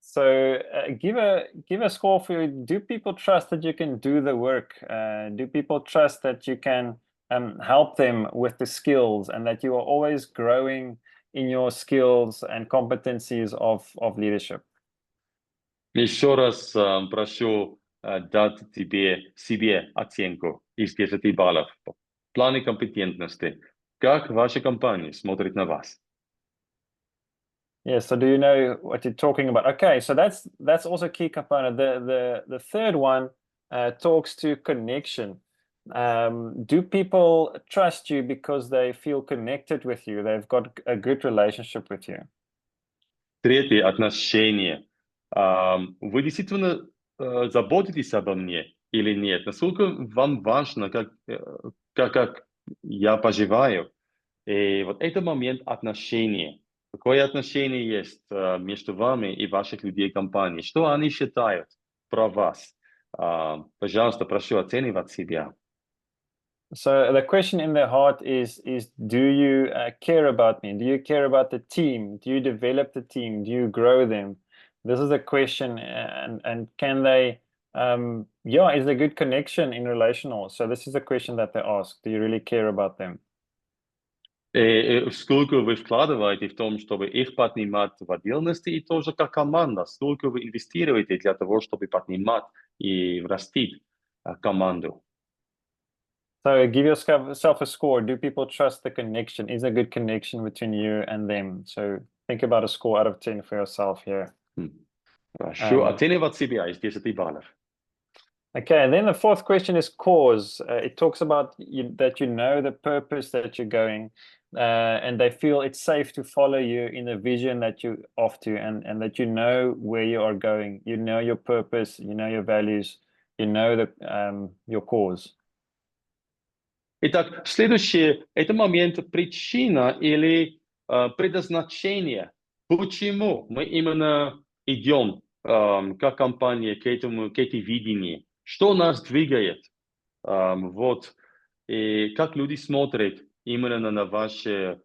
So give a score for you. Do people trust that you can do the work? Do people trust that you can help them with the skills and that you are always growing in your skills and competencies of leadership? Еще раз прошу дать себе оценку из 10 баллов в плане компетентности. Как ваша компания смотрит на вас? Yeah, so do you know what you're talking about? Okay, so that's also a key component. The third one talks to connection. Do people trust you because they feel connected with you? They've got a good relationship with you. Третье, отношения. Вы действительно заботитесь обо мне или нет? Насколько вам важно, как я поживаю? И вот это момент отношений. Какое отношение есть между вами и ваших людей компании? Что они считают про вас? Пожалуйста, прошу оценивать себя. So the question in the heart is do you care about me? Do you care about the team? Do you develop the team? Do you grow them? This is a question, and can they, is there a good connection in relational? So this is a question that they ask. Do you really care about them? Сколько вы вкладываете в том, чтобы их поднимать в отдельности, и тоже как команда, сколько вы инвестируете для того, чтобы поднимать и растить команду? So give yourself a score. Do people trust the connection? Is there a good connection between you and them? So think about a score out of 10 for yourself here. Прошу оценивать себя из 10 баллов. Okay, and then the fourth question is cause. It talks about that you know the purpose that you're going, and they feel it's safe to follow you in the vision that you're off to, and that you know where you are going. You know your purpose, you know your values, you know your cause. Итак, следующее – это момент причина или предназначение. Почему мы именно идем как компания к этому видению? Что нас двигает? И как люди смотрят именно на вашу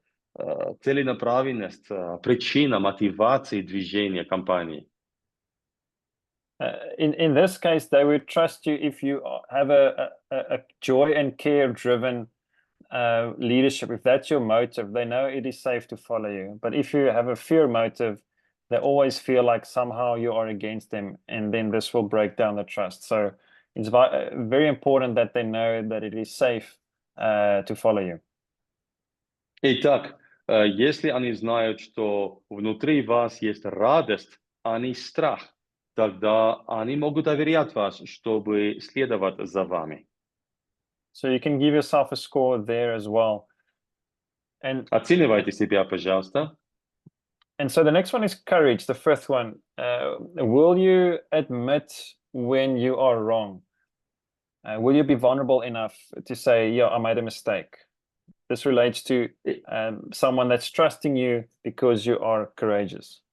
целенаправленность, причина, мотивации движения компании? In this case, they would trust you if you have a joy and care driven leadership. If that's your motive, they know it is safe to follow you. But if you have a fear motive, they always feel like somehow you are against them, and then this will break down the trust. So it's very important that they know that it is safe to follow you. Итак, если они знают, что внутри вас есть радость, а не страх, тогда они могут доверять вас, чтобы следовать за вами. So you can give yourself a score there as well. And Оценивайте себя, пожалуйста. so the next one is courage, the fifth one. Will you admit when you are wrong? Will you be vulnerable enough to say, yeah, I made a mistake? This relates to someone that's trusting you because you are courageous.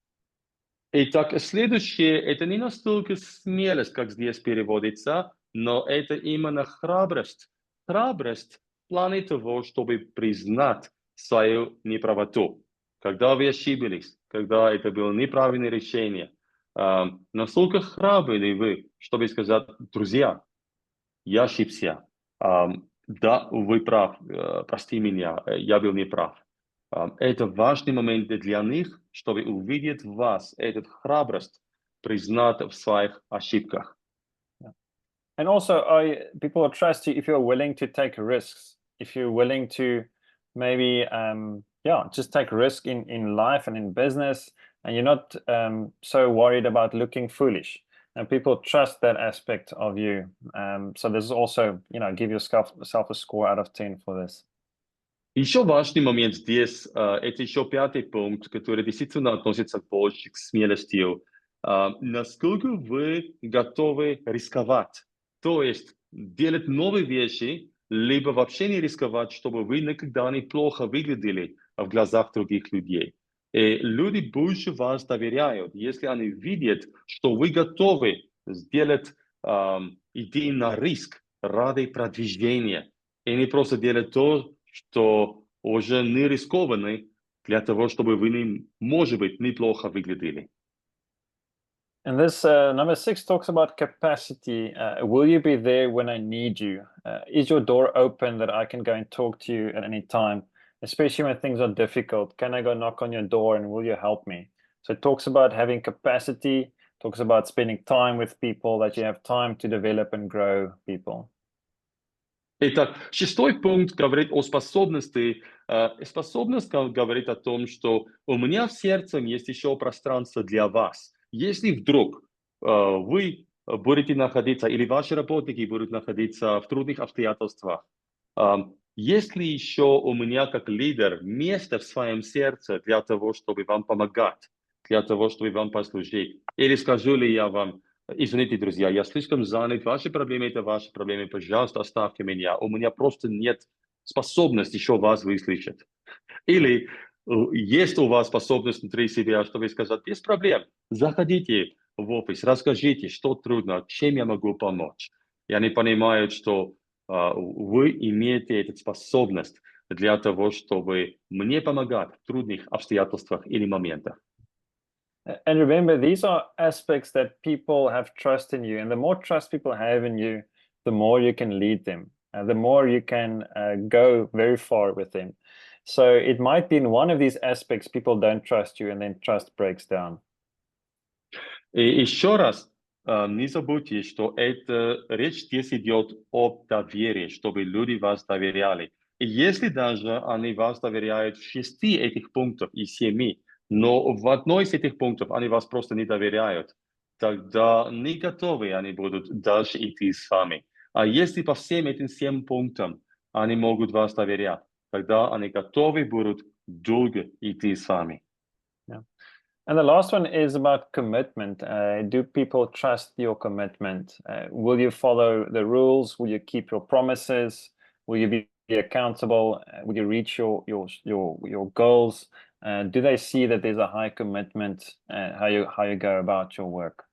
Итак, следующее, это не настолько смелость, как здесь переводится, но это именно храбрость. Храбрость в плане того, чтобы признать свою неправоту. Когда вы ошиблись, когда это было неправильное решение, насколько храбры ли вы, чтобы сказать, друзья, я ошибся, да, вы прав, прости меня, я был неправ. Это важный момент для них, чтобы увидеть в вас эту храбрость, признать в своих ошибках. And also, people will trust you if you're willing to take risks, if you're willing to maybe, just take risk in life and in business, and you're not so worried about looking foolish. And people trust that aspect of you. So this is also, give yourself a score out of 10 for this. Еще важный момент здесь, это еще пятый пункт, который действительно относится больше к смелости. Насколько вы готовы рисковать? То есть делать новые вещи, либо вообще не рисковать, чтобы вы никогда не плохо выглядели в глазах других людей. И люди больше вас доверяют, если они видят, что вы готовы сделать идти на риск ради продвижения. И не просто делать то, что уже не рискованно для того, чтобы вы, может быть, неплохо выглядели. And this number 6 talks about capacity. Will you be there when I need you? Is your door open that I can go and talk to you at any time, especially when things are difficult? Can I go knock on your door and will you help me? So it talks about having capacity, talks about spending time with people, that you have time to develop and grow people. Итак, шестой пункт говорит о способности. Способность говорит о том, что у меня в сердце есть еще пространство для вас. Если вдруг вы будете находиться, или ваши работники будут находиться в трудных обстоятельствах, есть ли еще у меня как лидер место в своем сердце для того, чтобы вам помогать, для того, чтобы вам послужить? Или скажу ли я вам, извините, друзья, я слишком занят, ваши проблемы – это ваши проблемы, пожалуйста, оставьте меня, у меня просто нет способности еще вас выслушать. Или есть у вас способность внутри себя, чтобы сказать, без проблем, заходите в офис, расскажите, что трудно, чем я могу помочь. И они понимают, что вы имеете эту способность для того, чтобы мне помогать в трудных обстоятельствах или моментах. And remember, these are aspects that people have trust in you. And the more trust people have in you, the more you can lead them. The more you can go very far with them. So it might be in one of these aspects people don't trust you and then trust breaks down. И еще раз, не забудьте, что речь здесь идет об доверии, чтобы люди вас доверяли. И если даже они вас доверяют в 6 этих пунктов из 7, но в одной из этих пунктов они вас просто не доверяют, тогда не готовы они будут дальше идти с вами. А если по всем этим 7 пунктам они могут вас доверять, тогда они готовы будут долго идти с вами. And the last one is about commitment. Do people trust your commitment? Will you follow the rules? Will you keep your promises? Will you be accountable? Will you reach your goals? Do they see that there's a high commitment? How you go about your work?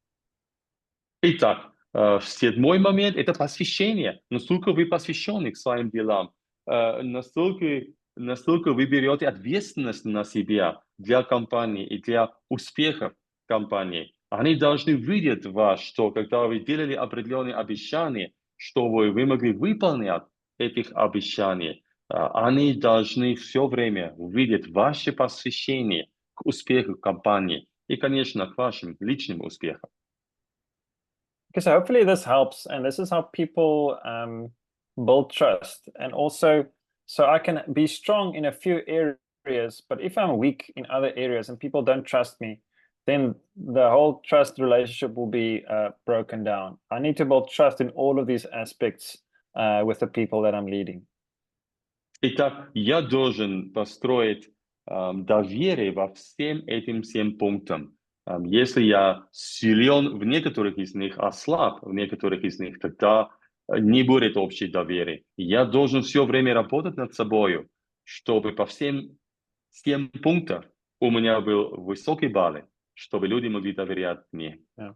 Итак, 7-й момент – это посвящение. Насколько вы посвящены к своим делам, насколько вы берете ответственность на себя для компании и для успехов компании. Они должны видеть вас, что когда вы делали определенные обещания, что вы могли выполнять этих обещаний, они должны все время видеть ваше посвящение к успеху компании и, конечно, к вашим личным успехам. Okay, so hopefully this helps, and this is how people build trust. And also, So I can be strong in a few areas, but if I'm weak in other areas and people don't trust me, then the whole trust relationship will be broken down. I need to build trust in all of these aspects with the people that I'm leading. Итак, я должен построить доверие во всем этим 7 пунктам. Если я силен в некоторых из них, а слаб в некоторых из них, тогда не будет общей доверия. Я должен все время работать над собой, чтобы по всем 7 пунктам у меня был высокий балл, чтобы люди могли доверять мне. Yeah.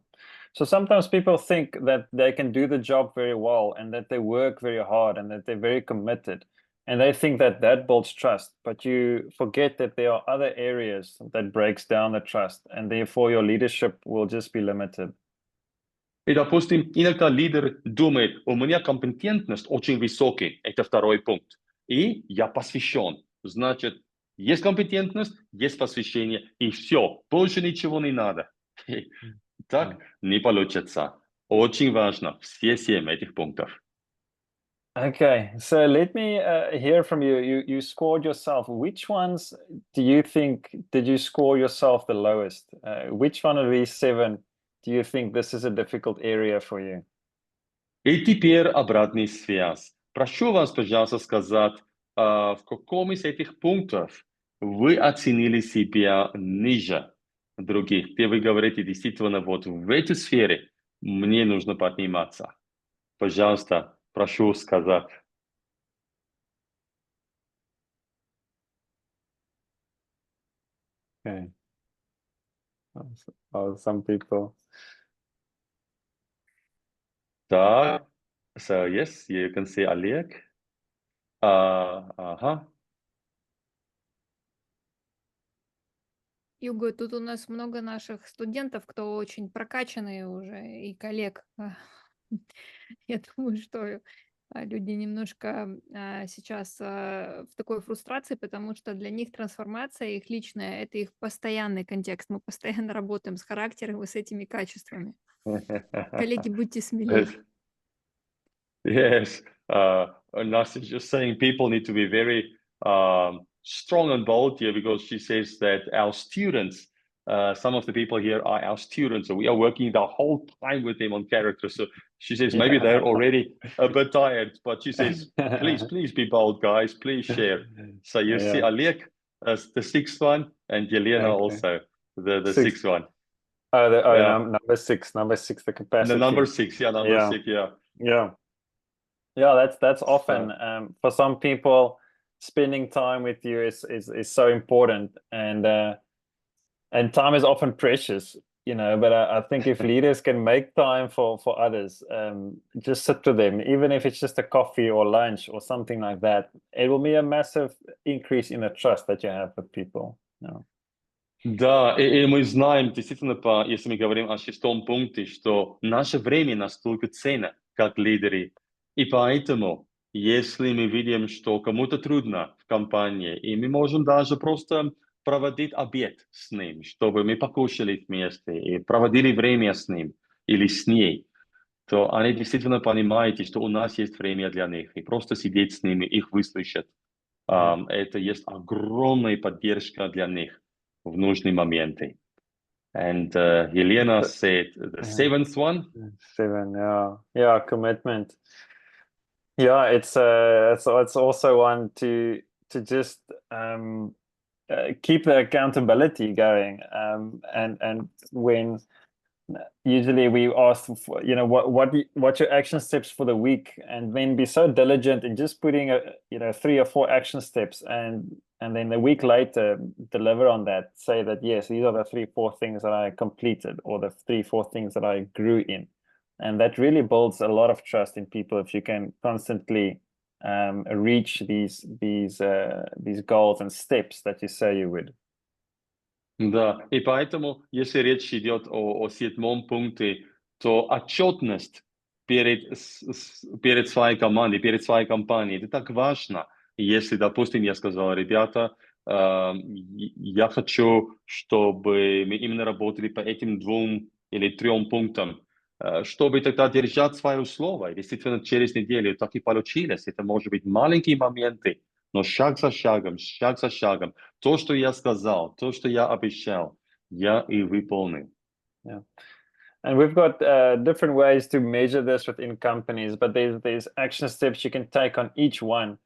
So sometimes people think that they can do the job very well and that they work very hard and that they're very committed. And they think that that builds trust, but you forget that there are other areas that breaks down the trust, and therefore your leadership will just be limited. И, допустим, иногда лидер думает, у меня компетентность очень высокая, это 2-й пункт, и я посвящен. Значит, есть компетентность, есть посвящение, и все, больше ничего не надо. Так не получится. Очень важно все 7 этих пунктов. Okay, so let me hear from you. You scored yourself. Which ones do you think did you score yourself the lowest? Which one of these 7 do you think this is a difficult area for you? И теперь обратная связь. Прошу вас, пожалуйста, сказать, в каком из этих пунктов вы оценили себя ниже других, где вы говорите, действительно, вот в этой сфере мне нужно подниматься. Пожалуйста, прошу сказать. Okay. Oh, some people. Так, so yes, you can see Олег. Ага. Юго, тут у нас много наших студентов, кто очень прокачанные уже, и коллег. Я думаю, что люди немножко сейчас в такой фрустрации, потому что для них трансформация их личная — это их постоянный контекст. Мы постоянно работаем с характером и с этими качествами. Коллеги, будьте смелее. Yes, Nasi is just saying people need to be very strong and bold here, because she says that our students, some of the people here are our students, so we are working the whole time with them on character. So she says maybe they're already a bit tired, but she says, please be bold, guys, please share. So you see Alek as the 6th one, and Yelena also the 6th one. Number 6, the capacity. The number 6, number 6, Yeah, that's often for some people, spending time with you is so important, and time is often precious, you know. But I think if leaders can make time for others, just sit with them, even if it's just a coffee or lunch or something like that, it will be a massive increase in the trust that you have with people. Да, и мы знаем, действительно, если мы говорим о 6-м пункте, что наше время настолько ценно, как лидеры. И поэтому, если мы видим, что кому-то трудно в компании, и мы можем даже просто проводить обед с ним, чтобы мы покушали вместе и проводили время с ним или с ней, то они действительно понимают, что у нас есть время для них, и просто сидеть с ними, их выслушать. Это есть огромная поддержка для них в нужные моменты. And Helena said the 7th one. 7, yeah, commitment. Yeah, it's also one to just keep the accountability going. And when usually we ask for, you know, what's your action steps for the week, and then be so diligent in just putting 3 or 4 action steps, and then a week later deliver on that, say that yes, these are the 3-4 things that I completed, or the 3-4 things that I grew in. And that really builds a lot of trust in people if you can constantly reach these goals and steps that you say you would. Да, и поэтому, если речь идет о 7-м пункте, то отчетность перед своей командой, перед своей компанией, это так важно. Если, допустим, я сказал, ребята, я хочу, чтобы мы именно работали по этим 2 или 3 пунктам, чтобы тогда держать свое слово. И действительно, через неделю так и получилось. Это может быть маленькие моменты, но шаг за шагом, то, что я сказал, то, что я обещал, я и выполню. Yeah. And we've got different ways to measure this within companies, but there's action steps you can take on each one.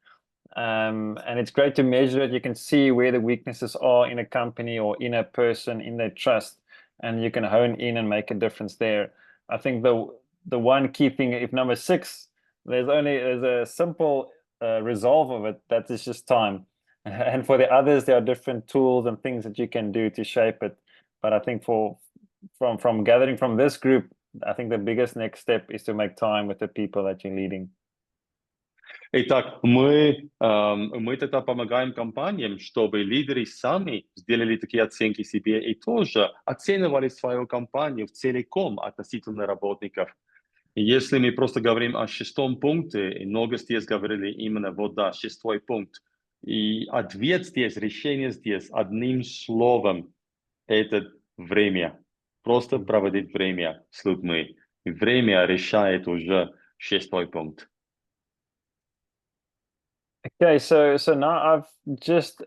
And it's great to measure it. You can see where the weaknesses are in a company or in a person, in their trust, and you can hone in and make a difference there. I think the one key thing, if number 6, there's a simple resolve of it, that is just time. And for the others, there are different tools and things that you can do to shape it. But I think from gathering from this group, I think the biggest next step is to make time with the people that you're leading. Итак, мы тогда помогаем компаниям, чтобы лидеры сами сделали такие оценки себе и тоже оценивали свою компанию целиком относительно работников. И если мы просто говорим о 6-м пункте, и много здесь говорили именно вот да, 6-й пункт, и ответ здесь, решение здесь одним словом – это время. Просто проводить время с людьми. И время решает уже 6-й пункт. Okay, so now I've just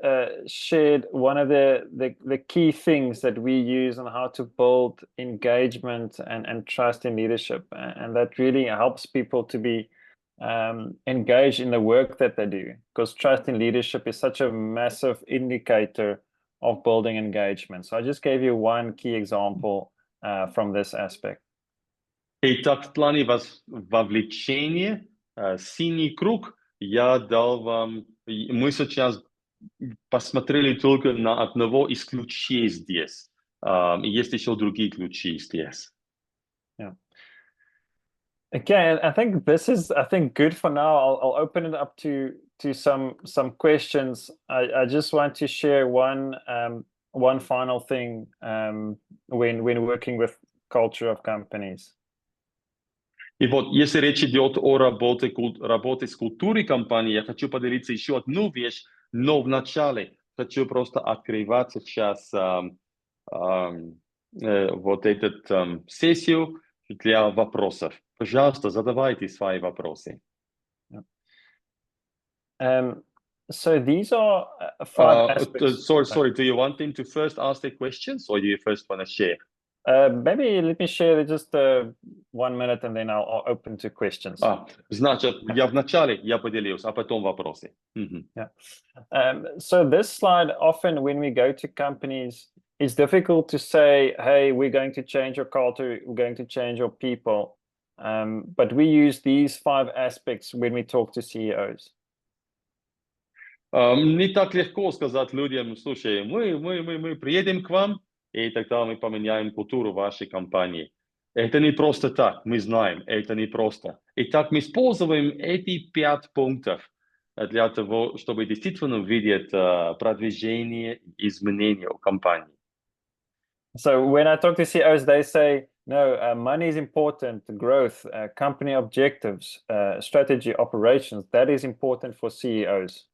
shared one of the key things that we use on how to build engagement and trust in leadership, and that really helps people to be engaged in the work that they do, because trust in leadership is such a massive indicator of building engagement. So I just gave you one key example from this aspect. Итак, в плане вовлечения, синий круг я дал вам, мы сейчас посмотрели только на одного из ключей здесь. Есть еще другие ключи здесь. Yeah. Okay, I think this is good for now. I'll open it up to some questions. I just want to share one final thing when working with culture of companies. И вот, если речь идет о работе с культурой компании, я хочу поделиться еще одну вещь, но вначале хочу просто открывать сейчас вот эту сессию для вопросов. Пожалуйста, задавайте свои вопросы. So these are 5 aspects. Sorry, do you want them to first ask the questions, or do you first want to share? Maybe let me share just 1 minute, and then I'll open to questions. Значит, я вначале поделюсь, а потом вопросы. Yeah. So this slide, often when we go to companies, it's difficult to say, hey, we're going to change your culture, we're going to change your people. But we use these 5 aspects when we talk to CEOs. Не так легко сказать людям, слушай, мы приедем к вам, и тогда мы поменяем культуру вашей компании. Это не просто так, мы знаем, это не просто. Итак, мы используем эти 5 пунктов для того, чтобы действительно видеть продвижение, изменения у компании. So when I talk to CEOs, they say, no, money is important, growth, company objectives, strategy, operations, that is important for CEOs.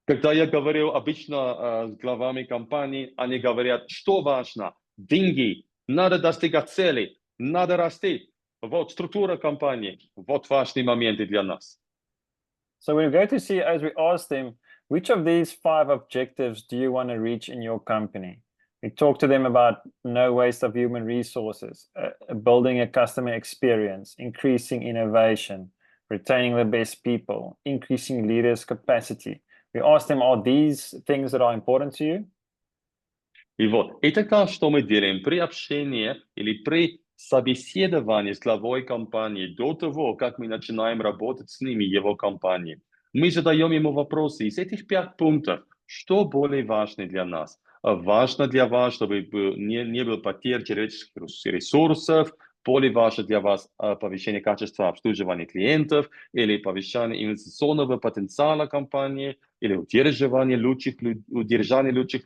Когда я говорю обычно с главами компаний, они говорят, что важно? Деньги, надо достигать целей, надо расти. Вот структура компании, вот важные моменты для нас. So when we go to CEOs, we ask them, which of these 5 objectives do you want to reach in your company? We talk to them about no waste of human resources, building a customer experience, increasing innovation, retaining the best people, increasing leaders' capacity. We ask them, are these things that are important to you? И вот, это что мы делаем при общении или при собеседовании с главой компании до того, как мы начинаем работать с ними, его компанией. Мы задаем ему вопросы из этих 5 пунктов, что более важно для нас. Важно для вас, чтобы не было потерь человеческих ресурсов, более важно для вас повышение качества обслуживания клиентов или повышение инвестиционного потенциала компании, или удержание лучших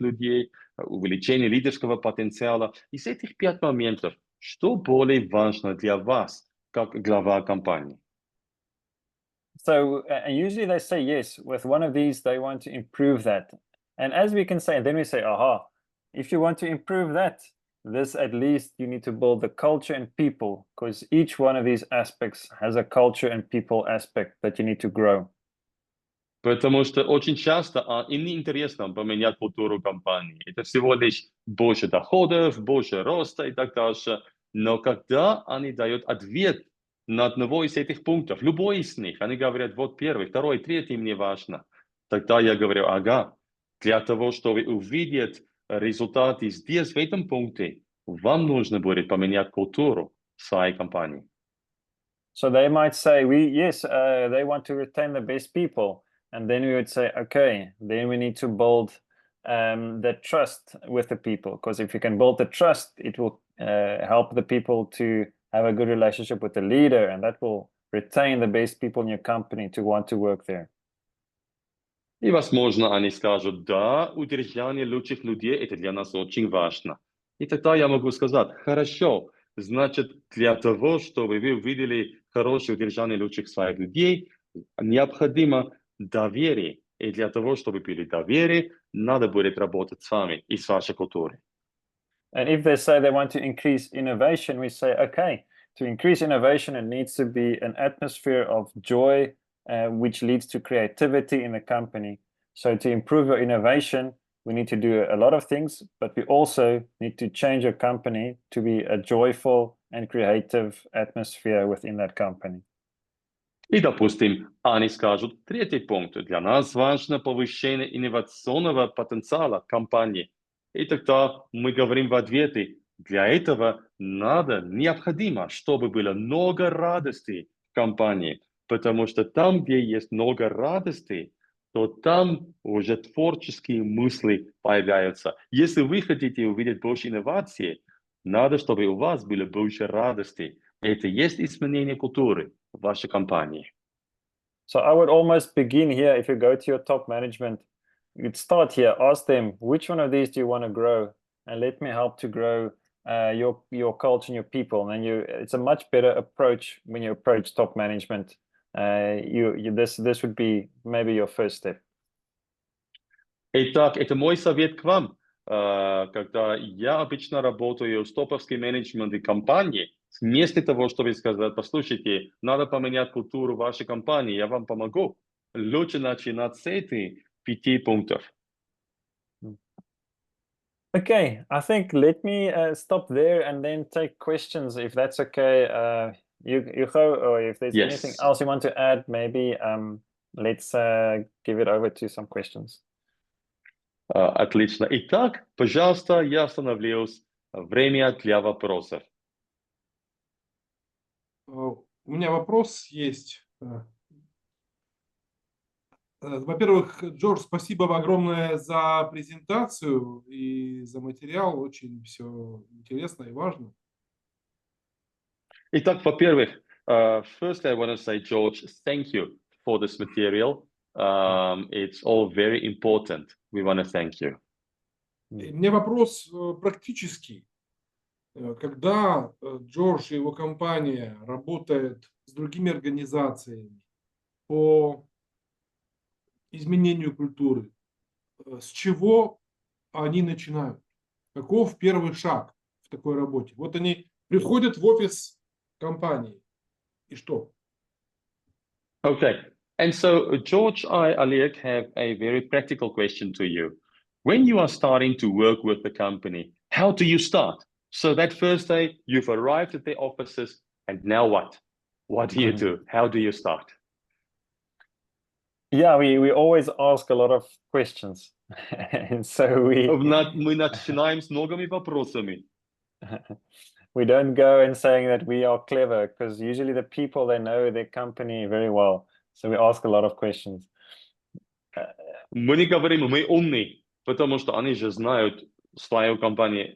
людей, увеличение лидерского потенциала. Из этих 5 моментов, что более важно для вас, как глава компании? So usually they say yes. With one of these, they want to improve that. And as we can say, then we say, aha, if you want to improve that, this at least you need to build the culture and people, because each one of these aspects has a culture and people aspect that you need to grow. Потому что очень часто им не интересно поменять культуру компании. Это всего лишь больше доходов, больше роста и так дальше. Но когда они дают ответ на одного из этих пунктов, любой из них, они говорят, вот первый, второй, третий мне важно. Тогда я говорю, ага, для того, чтобы увидеть результаты здесь, в этом пункте, вам нужно будет поменять культуру своей компании. So they might say, they want to retain the best people. And then we would say, okay, then we need to build the trust with the people. Because if you can build the trust, it will help the people to have a good relationship with the leader. And that will retain the best people in your company to want to work there. И, возможно, они скажут, да, удержание лучших людей – это для нас очень важно. И тогда я могу сказать, хорошо, значит, для того, чтобы вы увидели хорошее удержание лучших своих людей, необходимо доверие. И для того, чтобы были доверие, надо будет работать с вами и с вашей культурой. And if they say they want to increase innovation, we say, okay, to increase innovation, it needs to be an atmosphere of joy, which leads to creativity in the company. So to improve your innovation, we need to do a lot of things, but we also need to change your company to be a joyful and creative atmosphere within that company. И, допустим, они скажут, третий пункт, для нас важно повышение инновационного потенциала компании. И тогда мы говорим в ответе, для этого необходимо, чтобы было много радости в компании, потому что там, где есть много радости, то там уже творческие мысли появляются. Если вы хотите увидеть больше инноваций, надо, чтобы у вас было больше радости. Это есть изменение культуры в вашей компании. So I would almost begin here. If you go to your top management, you'd start here, ask them, which one of these do you want to grow? And let me help to grow your culture and your people. And it's a much better approach when you approach top management. This would be maybe your first step. Итак, это мой совет к вам. Когда я обычно работаю с топовским менеджментом компании, вместо того, чтобы сказать, послушайте, надо поменять культуру вашей компании, я вам помогу, лучше начинать с этих 5 пунктов. Okay, I think let me stop there and then take questions, if that's okay. Juho, or if there's anything else you want to add, maybe let's give it over to some questions. Отлично. Итак, пожалуйста, я остановлюсь. Время для вопросов. У меня вопрос есть. Во-первых, Джордж, спасибо огромное за презентацию и за материал. Очень все интересно и важно. Итак, во-первых, first I want to say, George, thank you for this material. It's all very important. We want to thank you. У меня вопрос практический. Когда Джордж и его компания работают с другими организациями по изменению культуры, с чего они начинают? Каков первый шаг в такой работе? Вот они приходят в офис компании. И что? Okay. And so, George, Alec, have a very practical question to you. When you are starting to work with the company, how do you start? So that first day, you've arrived at the offices, and now what? What do you do? How do you start? Yeah, we always ask a lot of questions. And so Мы начинаем с многими вопросами. We don't go and saying that we are clever, because usually the people, they know their company very well. So we ask a lot of questions. Мы не говорим, мы умные, потому что они же знают свою компанию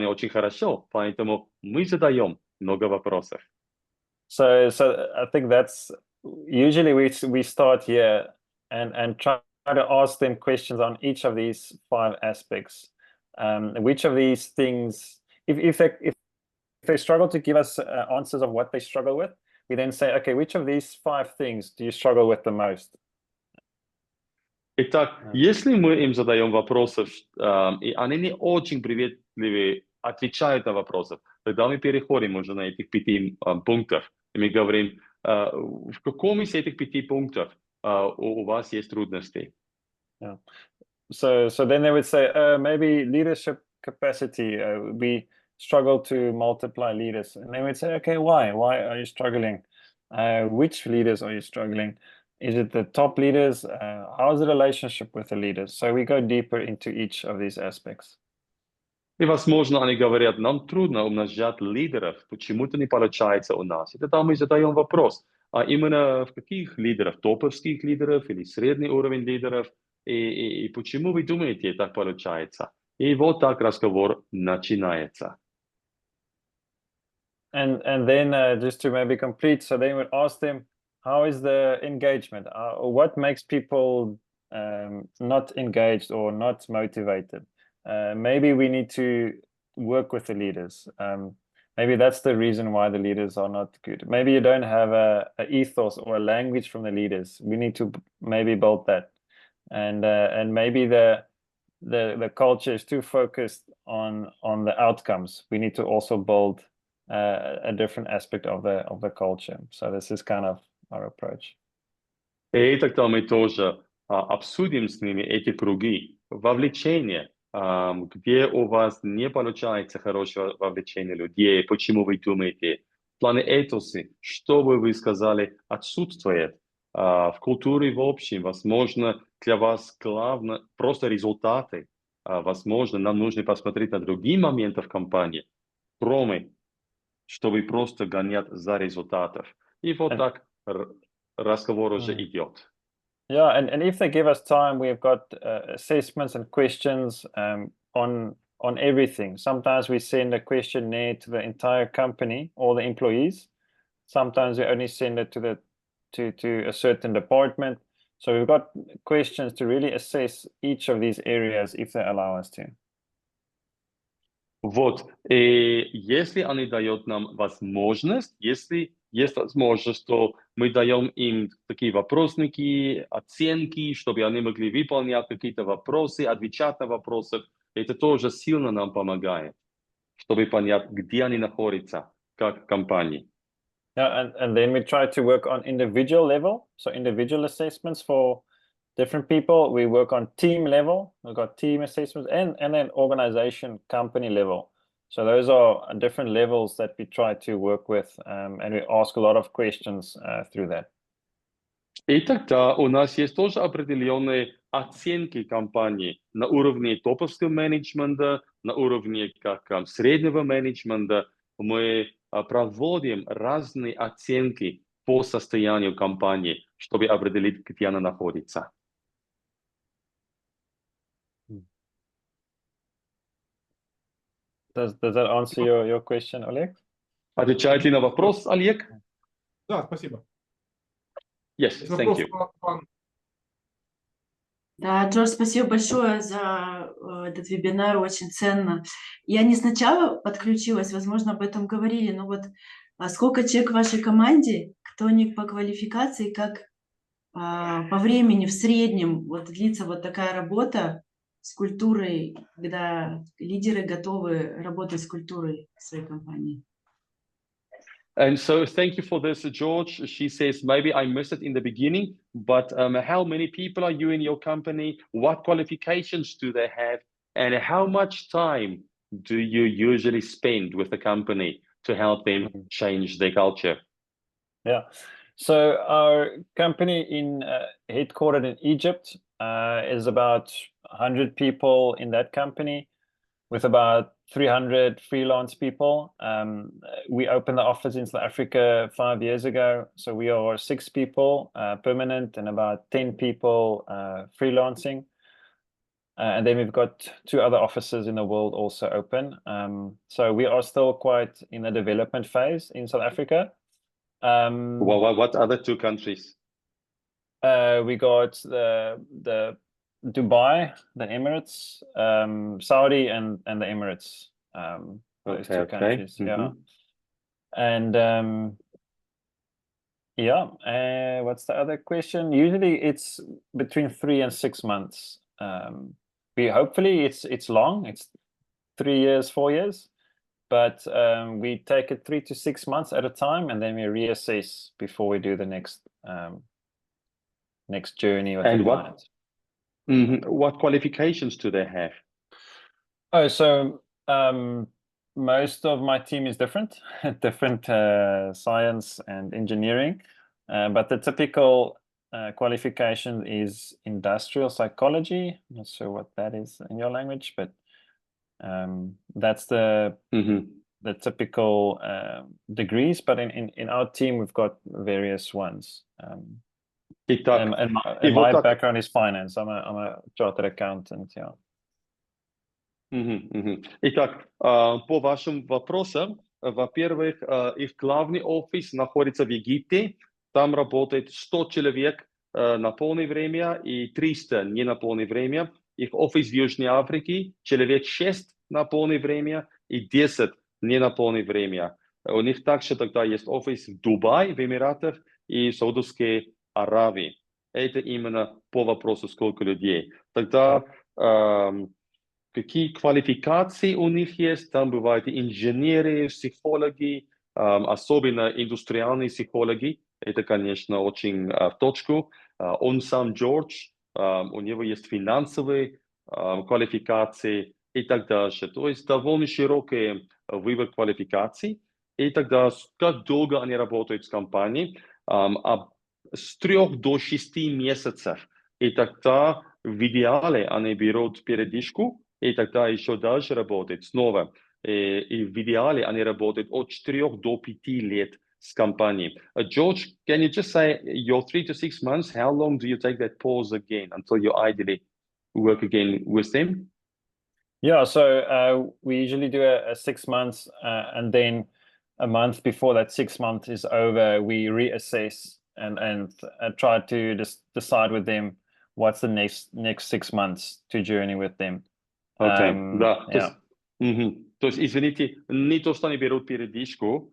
очень хорошо, поэтому мы задаем много вопросов. So I think that's usually we start here and try to ask them questions on each of these 5 aspects. Which of these things, if they struggle to give us answers of what they struggle with, we then say, okay, which of these 5 things do you struggle with the most? Итак, если мы им задаем вопросы, и они не очень приветливые отвечают на вопросы, тогда мы переходим уже на этих 5 пунктов. И мы говорим, в каком из этих 5 пунктов у вас есть трудности. Yeah. So then they would say, maybe leadership capacity, we struggle to multiply leaders. And they would say, okay, why? Why are you struggling? Which leaders are you struggling? Is it the top leaders? How's the relationship with the leaders? So we go deeper into each of these aspects. И, возможно, они говорят, нам трудно умножать лидеров, почему-то не получается у нас. И тогда мы задаем вопрос, а именно в каких лидеров, топовских лидеров или средний уровень лидеров, и почему вы думаете, так получается? И вот так разговор начинается. And then just to maybe complete, so they would ask them, how is the engagement? What makes people not engaged or not motivated? Maybe we need to work with the leaders. Maybe that's the reason why the leaders are not good. Maybe you don't have a ethos or a language from the leaders. We need to maybe build that. And maybe the culture is too focused on the outcomes. We need to also build a different aspect of the culture. So this is kind of our approach. И тогда мы тоже обсудим с ними эти круги вовлечения, где у вас не получается хорошее вовлечение людей, почему вы думаете, в плане этоса, что бы вы сказали, отсутствует в культуре в общем, возможно, для вас главное просто результаты, возможно, нам нужно посмотреть на другие моменты в компании, кроме, чтобы просто гонять за результатов. И вот так разговор уже идет. Yeah, and if they give us time, we've got assessments and questions on everything. Sometimes we send a questionnaire to the entire company, all the employees. Sometimes we only send it to a certain department. So we've got questions to really assess each of these areas if they allow us to. Вот, и если они дают нам возможность, если есть возможность, то мы даем им такие вопросники, оценки, чтобы они могли выполнять какие-то вопросы, отвечать на вопросы. Это тоже сильно нам помогает, чтобы понять, где они находятся, как компании. Yeah, and then we try to work on individual level, so individual assessments for different people. We work on team level. We've got team assessments and then organization, company level. So those are different levels that we try to work with, and we ask a lot of questions through that. И тогда у нас есть тоже определенные оценки компании на уровне топовского менеджмента, на уровне как среднего менеджмента. Мы проводим разные оценки по состоянию компании, чтобы определить, где она находится. Does that answer your question, Oleg? Отвечает ли на вопрос, Олег? Да, спасибо. Yes, thank you. Да, Джордж, спасибо большое за этот вебинар, очень ценно. Я не сначала подключилась, возможно, об этом говорили, но вот сколько человек в вашей команде, кто не по квалификации, как по времени в среднем вот длится вот такая работа с культурой, когда лидеры готовы работать с культурой своей компании? And so thank you for this, George. She says, maybe I missed it in the beginning, but how many people are you in your company? What qualifications do they have? And how much time do you usually spend with the company to help them change their culture? Yeah. So our company headquartered in Egypt is about 100 people in that company, with about 300 freelance people. We opened the office in South Africa 5 years ago. So we are 6 people permanent and about 10 people freelancing. And then we've got 2 other offices in the world also open. So we are still quite in the development phase in South Africa. What other 2 countries? We got the Dubai, the Emirates, Saudi, and the Emirates. Those 2 countries. Yeah. And yeah, what's the other question? Usually it's between 3 and 6 months. Hopefully it's long. It's 3 years, 4 years, but we take it 3 to 6 months at a time, and then we reassess before we do the next next journey with And the what client. what qualifications do they have? Oh, so most of my team is different, different science and engineering, but the typical qualification is industrial psychology. I'm not sure what that is in your language, but that's the typical degrees. But in our team, we've got various ones. And my background is finance. I'm a chartered accountant. Yeah. Итак, по вашим вопросам, во-первых, их главный офис находится в Египте, там работает 100 человек на полное время и 300 не на полное время. Их офис в Южной Африке, человек 6 на полное время и 10 не на полное время. У них также тогда есть офис в Дубае, в Эмиратах и в Саудовской Аравии. Это именно по вопросу, сколько людей. Тогда какие квалификации у них есть? Там бывают инженеры, психологи, особенно индустриальные психологи. Это, конечно, очень в точку. Он сам Джордж, у него есть финансовые квалификации и так дальше. То есть довольно широкий выбор квалификаций. И тогда как долго они работают с компанией? С 3 до 6 месяцев. И тогда в идеале они берут передышку, и тогда еще дальше работают снова. И в идеале они работают от 4 до 5 лет с компанией. George, can you just say your 3 to 6 months, how long do you take that pause again until you ideally work again with them? Yeah, so we usually do a 6 months and then a month before that 6 months is over, we reassess and try to just decide with them what's the next 6 months to journey with them. Окей, да. То есть, извините, не то, что они берут передышку,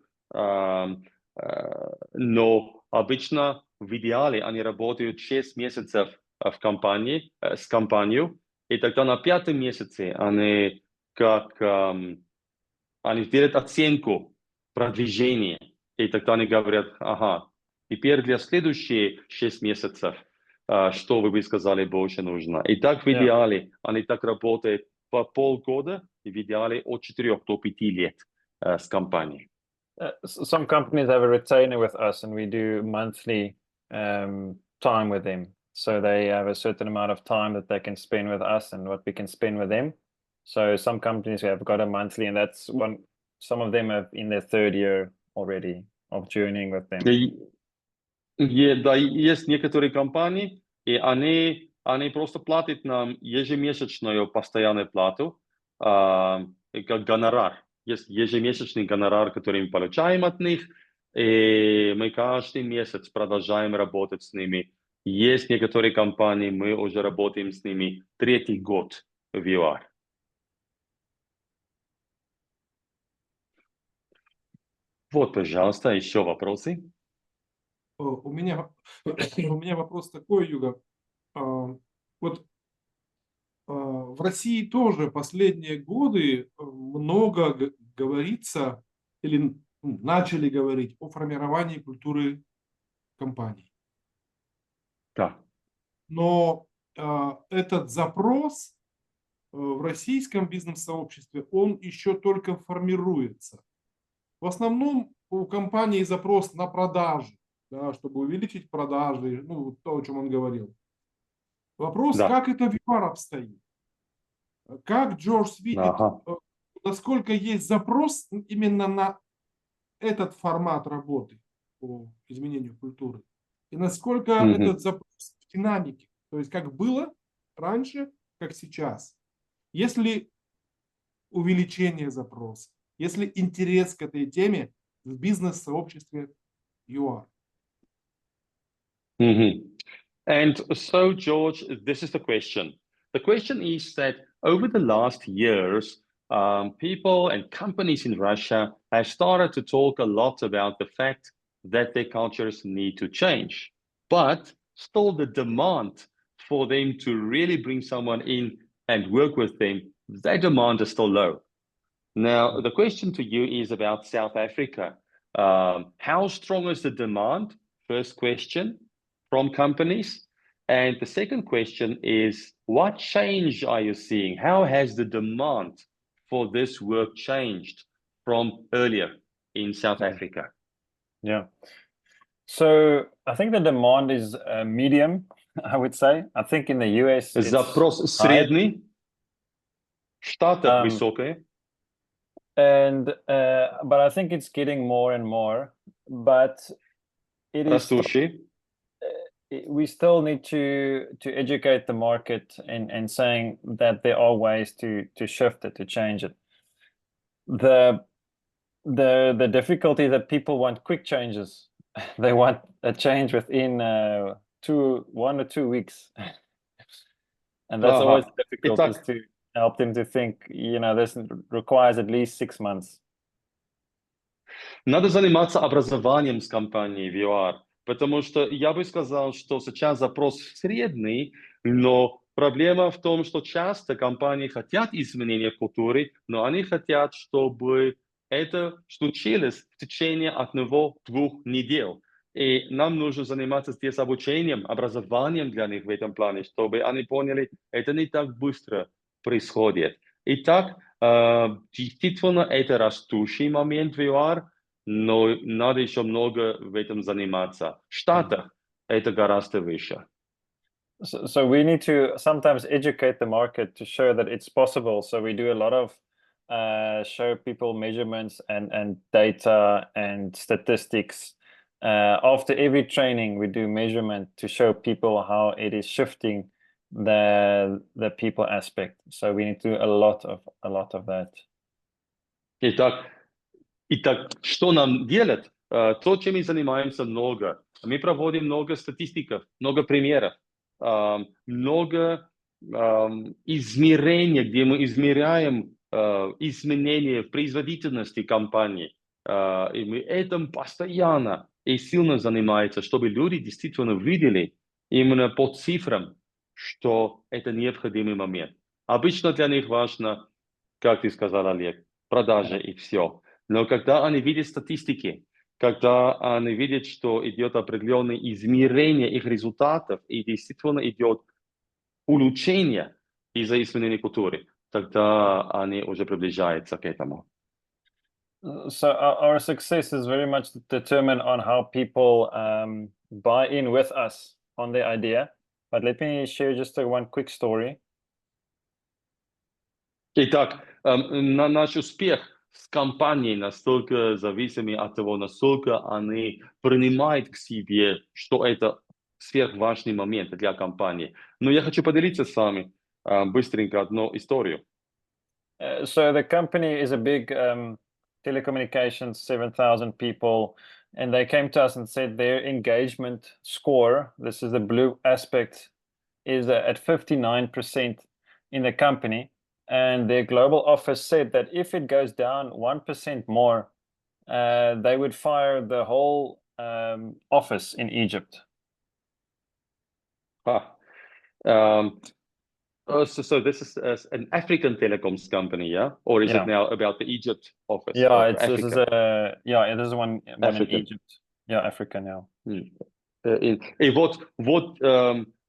но обычно в идеале они работают 6 месяцев в компании, с компанией, и тогда на 5-м месяце они они делают оценку продвижения, и тогда они говорят, ага, теперь для следующих 6 месяцев, что вы бы сказали больше нужно. И так в идеале они так работают по полгода, в идеале от 4 до 5 лет с компанией. Some companies have a retainer with us and we do monthly time with them. So they have a certain amount of time that they can spend with us and what we can spend with them. So some companies have got a monthly, and that's one. Some of them are in their 3rd year already of journeying with them. Да, есть некоторые компании, и они просто платят нам ежемесячную постоянную плату, как гонорар. Есть ежемесячный гонорар, который мы получаем от них, и мы каждый месяц продолжаем работать с ними. Есть некоторые компании, мы уже работаем с ними 3-й год в ЮАР. Вот, пожалуйста, еще вопросы? У меня вопрос такой, Юга. Вот в России тоже последние годы много говорится или начали говорить о формировании культуры компаний. Да. Но этот запрос в российском бизнес-сообществе, он еще только формируется. В основном у компании запрос на продажи, да, чтобы увеличить продажи, ну, то, о чем он говорил. Вопрос, как это в ЮАР обстоит? Как Джордж видит, насколько есть запрос именно на этот формат работы по изменению культуры? И насколько этот запрос в динамике? То есть, как было раньше, как сейчас? Есть ли увеличение запроса? Есть ли интерес к этой теме в бизнес-сообществе ЮАР? And so, George, this is the question. The question is that over the last years, people and companies in Russia have started to talk a lot about the fact that their cultures need to change. But still the demand for them to really bring someone in and work with them, that demand is still low. Now, the question to you is about South Africa. How strong is the demand? First question from companies. And the second question is, what change are you seeing? How has the demand for this work changed from earlier in South Africa? Yeah. So I think the demand is medium, I would say. I think in the US it's Запрос high. средний, в Штатах высокий. But I think it's getting more and more. But it is Растущий. we still need to educate the market and saying that there are ways to shift it, to change it. The difficulty that people want quick changes. They want a change within 1 or 2 weeks. And that's always difficult, is to help them to think, you know, this requires at least 6 months. Надо заниматься образованием с компанией VR, потому что я бы сказал, что сейчас запрос средний, но проблема в том, что часто компании хотят изменения в культуре, но они хотят, чтобы это случилось в течение 1-2 недель. И нам нужно заниматься здесь обучением, образованием для них в этом плане, чтобы они поняли, это не так быстро происходит. Итак, действительно, это растущий момент VR, но надо еще много в этом заниматься. В Штатах это гораздо выше. So we need to sometimes educate the market to show that it's possible. So we do a lot of show people measurements and data and statistics. After every training, we do measurement to show people how it is shifting the people aspect. So we need to do a lot of that. Итак, что нам делать? То, чем мы занимаемся много. Мы проводим много статистиков, много примеров, много измерений, где мы измеряем изменения в производительности компании. И мы этим постоянно и сильно занимаемся, чтобы люди действительно видели именно по цифрам, что это необходимый момент. Обычно для них важно, как ты сказал, Олег, продажи и все. Но когда они видят статистики, когда они видят, что идет определенное измерение их результатов и действительно идет улучшение из-за изменения культуры, тогда они уже приближаются к этому. So our success is very much determined on how people buy in with us on the idea. But let me share just one quick story. Итак, наш успех с компанией настолько зависим от того, насколько они принимают к себе, что это сверхважный момент для компании. Но я хочу поделиться с вами быстренько одну историю. So the company is a big telecommunications, 7,000 people, and they came to us and said their engagement score, this is the blue aspect, is at 59% in the company. And their global office said that if it goes down 1% more, they would fire the whole office in Egypt. So this is an African telecoms company, yeah? Or is it now about the Egypt office? Yeah, this is one in Egypt. Yeah, African now. И вот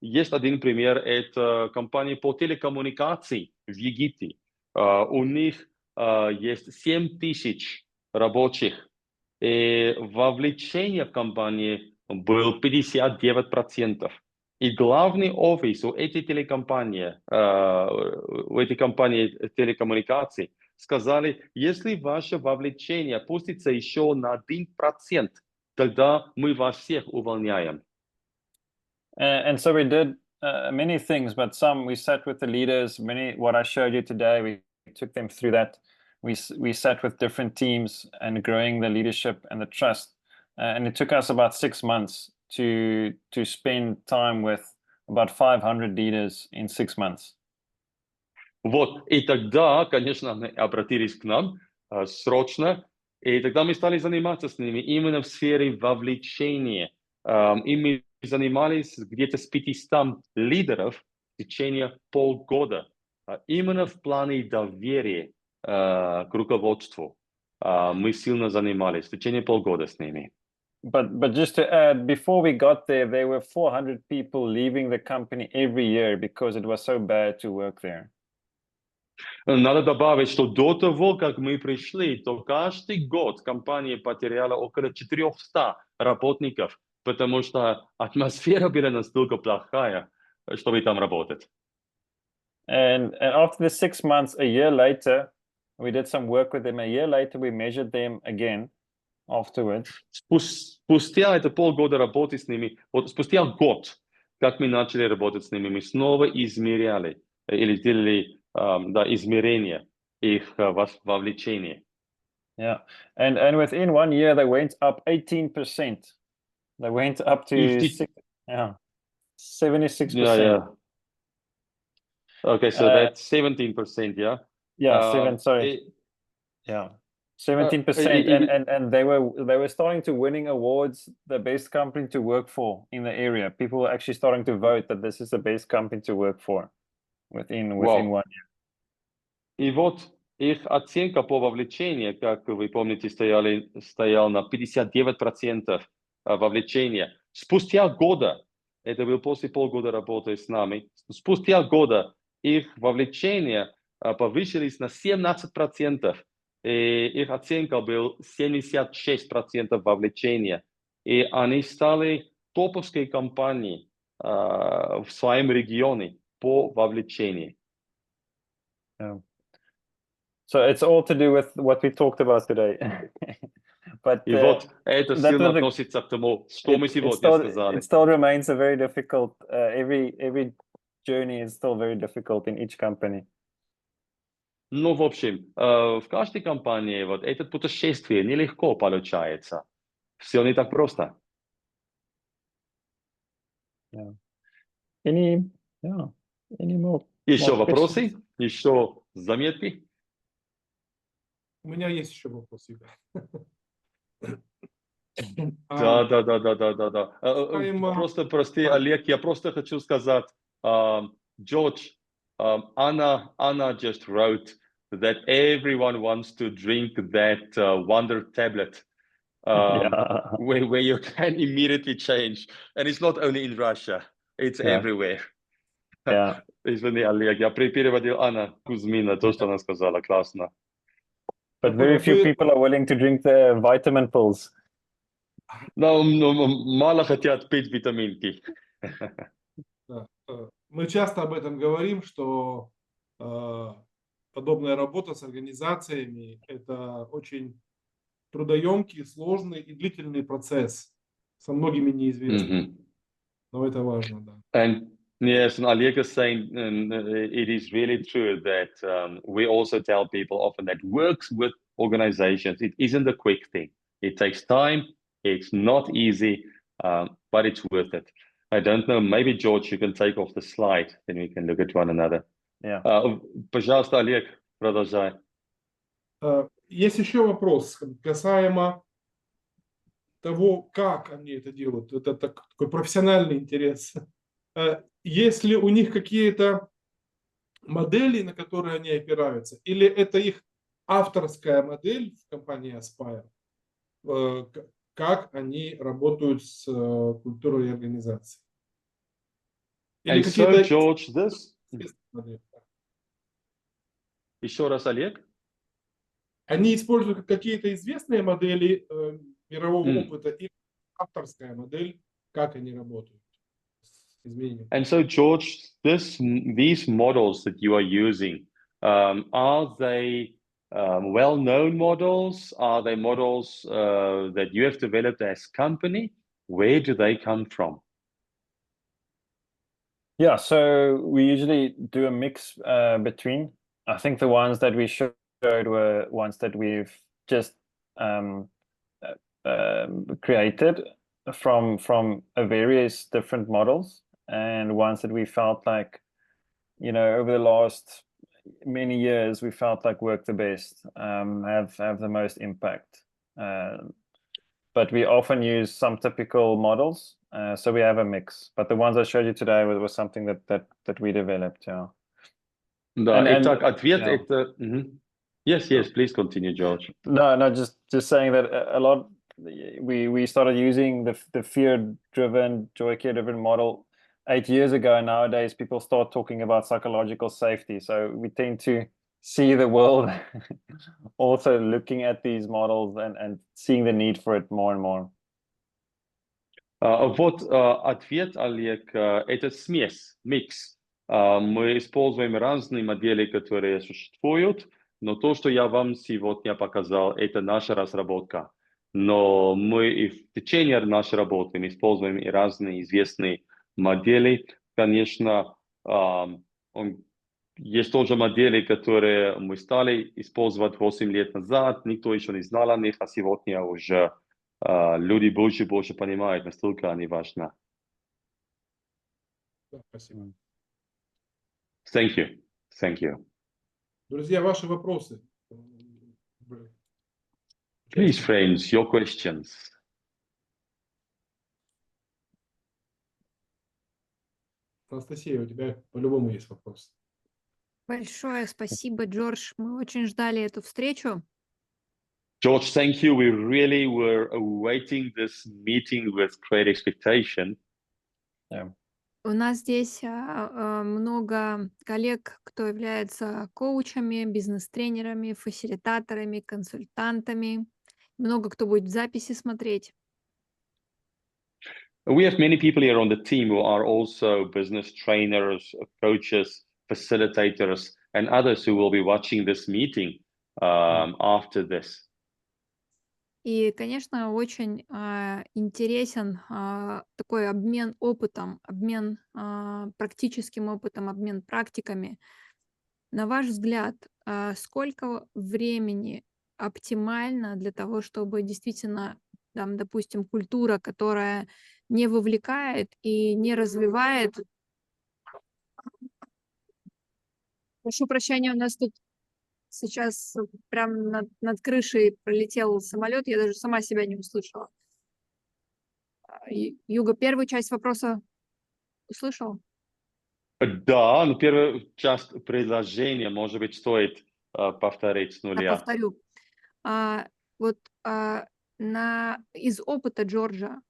есть один пример, это компания по телекоммуникации в Египте. У них есть 7,000 рабочих, и вовлечение в компании было 59%. И главный офис у этой телекомпании, телекоммуникаций, сказали, если ваше вовлечение опустится еще на 1%, тогда мы вас всех увольняем. And so we did many things, but we sat with the leaders, what I showed you today, we took them through that. We sat with different teams and growing the leadership and the trust. And it took us about 6 months to spend time with about 500 leaders in 6 months. Вот, и тогда, конечно, они обратились к нам срочно, и тогда мы стали заниматься с ними именно в сфере вовлечения. И мы занимались где-то с 500 лидеров в течение полгода, именно в плане доверия к руководству. Мы сильно занимались в течение полгода с ними. But just to add, before we got there, there were 400 people leaving the company every year because it was so bad to work there. Надо добавить, что до того, как мы пришли, то каждый год компания потеряла около 400 работников, потому что атмосфера была настолько плохая, чтобы там работать. And after the 6 months, a year later, we did some work with them. A year later, we measured them again afterwards. Спустя это полгода работы с ними, вот спустя год, как мы начали работать с ними, мы снова измеряли или делали измерения их вовлечения. Yeah, and within 1 year, they went up 18%. They went up to 76%. Yeah. Okay, so that's 17%, yeah? Yeah, yeah, 17%, and they were starting to winning awards, the best company to work for in the area. People were actually starting to vote that this is the best company to work for within 1 year. И вот их оценка по вовлечению, как вы помните, стоял на 59% вовлечения. Спустя года, это был после полгода работы с нами, спустя года их вовлечение повысились на 17%. И их оценка был 76% вовлечения. И они стали топовской компанией в своем регионе по вовлечению. Yeah. So it's all to do with what we talked about today. But И вот это сильно относится к тому, что мы сегодня сказали. It still remains a very difficult, every journey is still very difficult in each company. Ну, в общем, в каждой компании вот это путешествие нелегко получается. Все не так просто. Yeah. Any more? Еще вопросы? Еще заметки? У меня есть еще вопрос, Игорь. Да. Просто прости, Олег, я просто хочу сказать, George, Anna just wrote that everyone wants to drink that wonder tablet where you can immediately change. And it's not only in Russia, it's everywhere. Yeah. Извини, Олег, я переводил Анна Кузьмина, то, что она сказала, классно. But very few people are willing to drink the vitamin pills. Но мало хотят пить витаминки. Мы часто об этом говорим, что подобная работа с организациями – это очень трудоемкий, сложный и длительный процесс со многими неизвестными. Но это важно, да. And yes, and Oleg is saying it is really true that we also tell people often that works with organizations. It isn't a quick thing. It takes time. It's not easy, but it's worth it. I don't know. Maybe George, you can take off the slide, then we can look at one another. Yeah. Пожалуйста, Олег, продолжай. Есть еще вопрос касаемо того, как они это делают. Это такой профессиональный интерес. Есть ли у них какие-то модели, на которые они опираются? Или это их авторская модель в компании Aspire? Как они работают с культурой и организацией? Или какие-то... George, this... Еще раз, Олег? Они используют какие-то известные модели мирового опыта и авторская модель, как они работают. And so, George, these models that you are using, are they well-known models? Are they models that you have developed as company? Where do they come from? Yeah, so we usually do a mix between. I think the ones that we showed were ones that we've just created from various different models, and ones that we felt like, you know, over the last many years, we felt like work the best, have the most impact. But we often use some typical models, so we have a mix. But the ones I showed you today was something that we developed. Yeah. Да, итак, ответ это... Yes, please continue, George. No, just saying that a lot we started using the fear-driven, joy care-driven model 8 years ago, and nowadays people start talking about psychological safety. So we tend to see the world also looking at these models and seeing the need for it more and more. Вот ответ, Олег, это смесь, микс. Мы используем разные модели, которые существуют, но то, что я вам сегодня показал, это наша разработка. Но мы и в течение нашей работы мы используем и разные известные модели. Конечно, есть тоже модели, которые мы стали использовать 8 лет назад, никто еще не знал о них, а сегодня уже люди больше понимают, насколько они важны. Спасибо. Thank you. Thank you. Друзья, ваши вопросы. Please, friends, your questions. Анастасия, у тебя по-любому есть вопрос. Большое спасибо, Джордж. Мы очень ждали эту встречу. George, thank you. We really were awaiting this meeting with great expectation. Yeah. У нас здесь много коллег, кто является коучами, бизнес-тренерами, фасилитаторами, консультантами. Много кто будет в записи смотреть. We have many people here on the team who are also business trainers, coaches, facilitators, and others who will be watching this meeting after this. И, конечно, очень интересен такой обмен опытом, обмен практическим опытом, обмен практиками. На ваш взгляд, сколько времени оптимально для того, чтобы действительно, там, допустим, культура, которая не вовлекает и не развивает. Прошу прощения, у нас тут сейчас прям над крышей пролетел самолет, я даже сама себя не услышала. Юга, первую часть вопроса услышал? Да, но первую часть предложения, может быть, стоит повторить с нуля. Повторю. Из опыта Джорджа,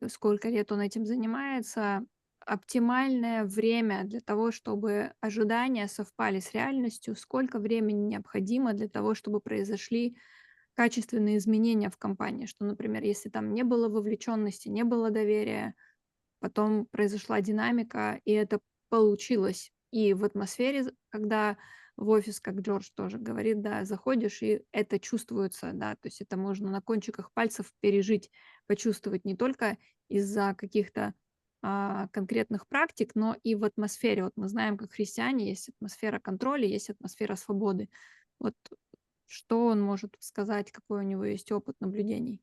сколько лет он этим занимается, оптимальное время для того, чтобы ожидания совпали с реальностью, сколько времени необходимо для того, чтобы произошли качественные изменения в компании, что, например, если там не было вовлеченности, не было доверия, потом произошла динамика, и это получилось. И в атмосфере, когда в офис, как Джордж тоже говорит, да, заходишь, и это чувствуется, да, то есть это можно на кончиках пальцев пережить, почувствовать не только из-за каких-то конкретных практик, но и в атмосфере. Вот мы знаем, как христиане, есть атмосфера контроля, есть атмосфера свободы. Вот что он может сказать, какой у него есть опыт наблюдений?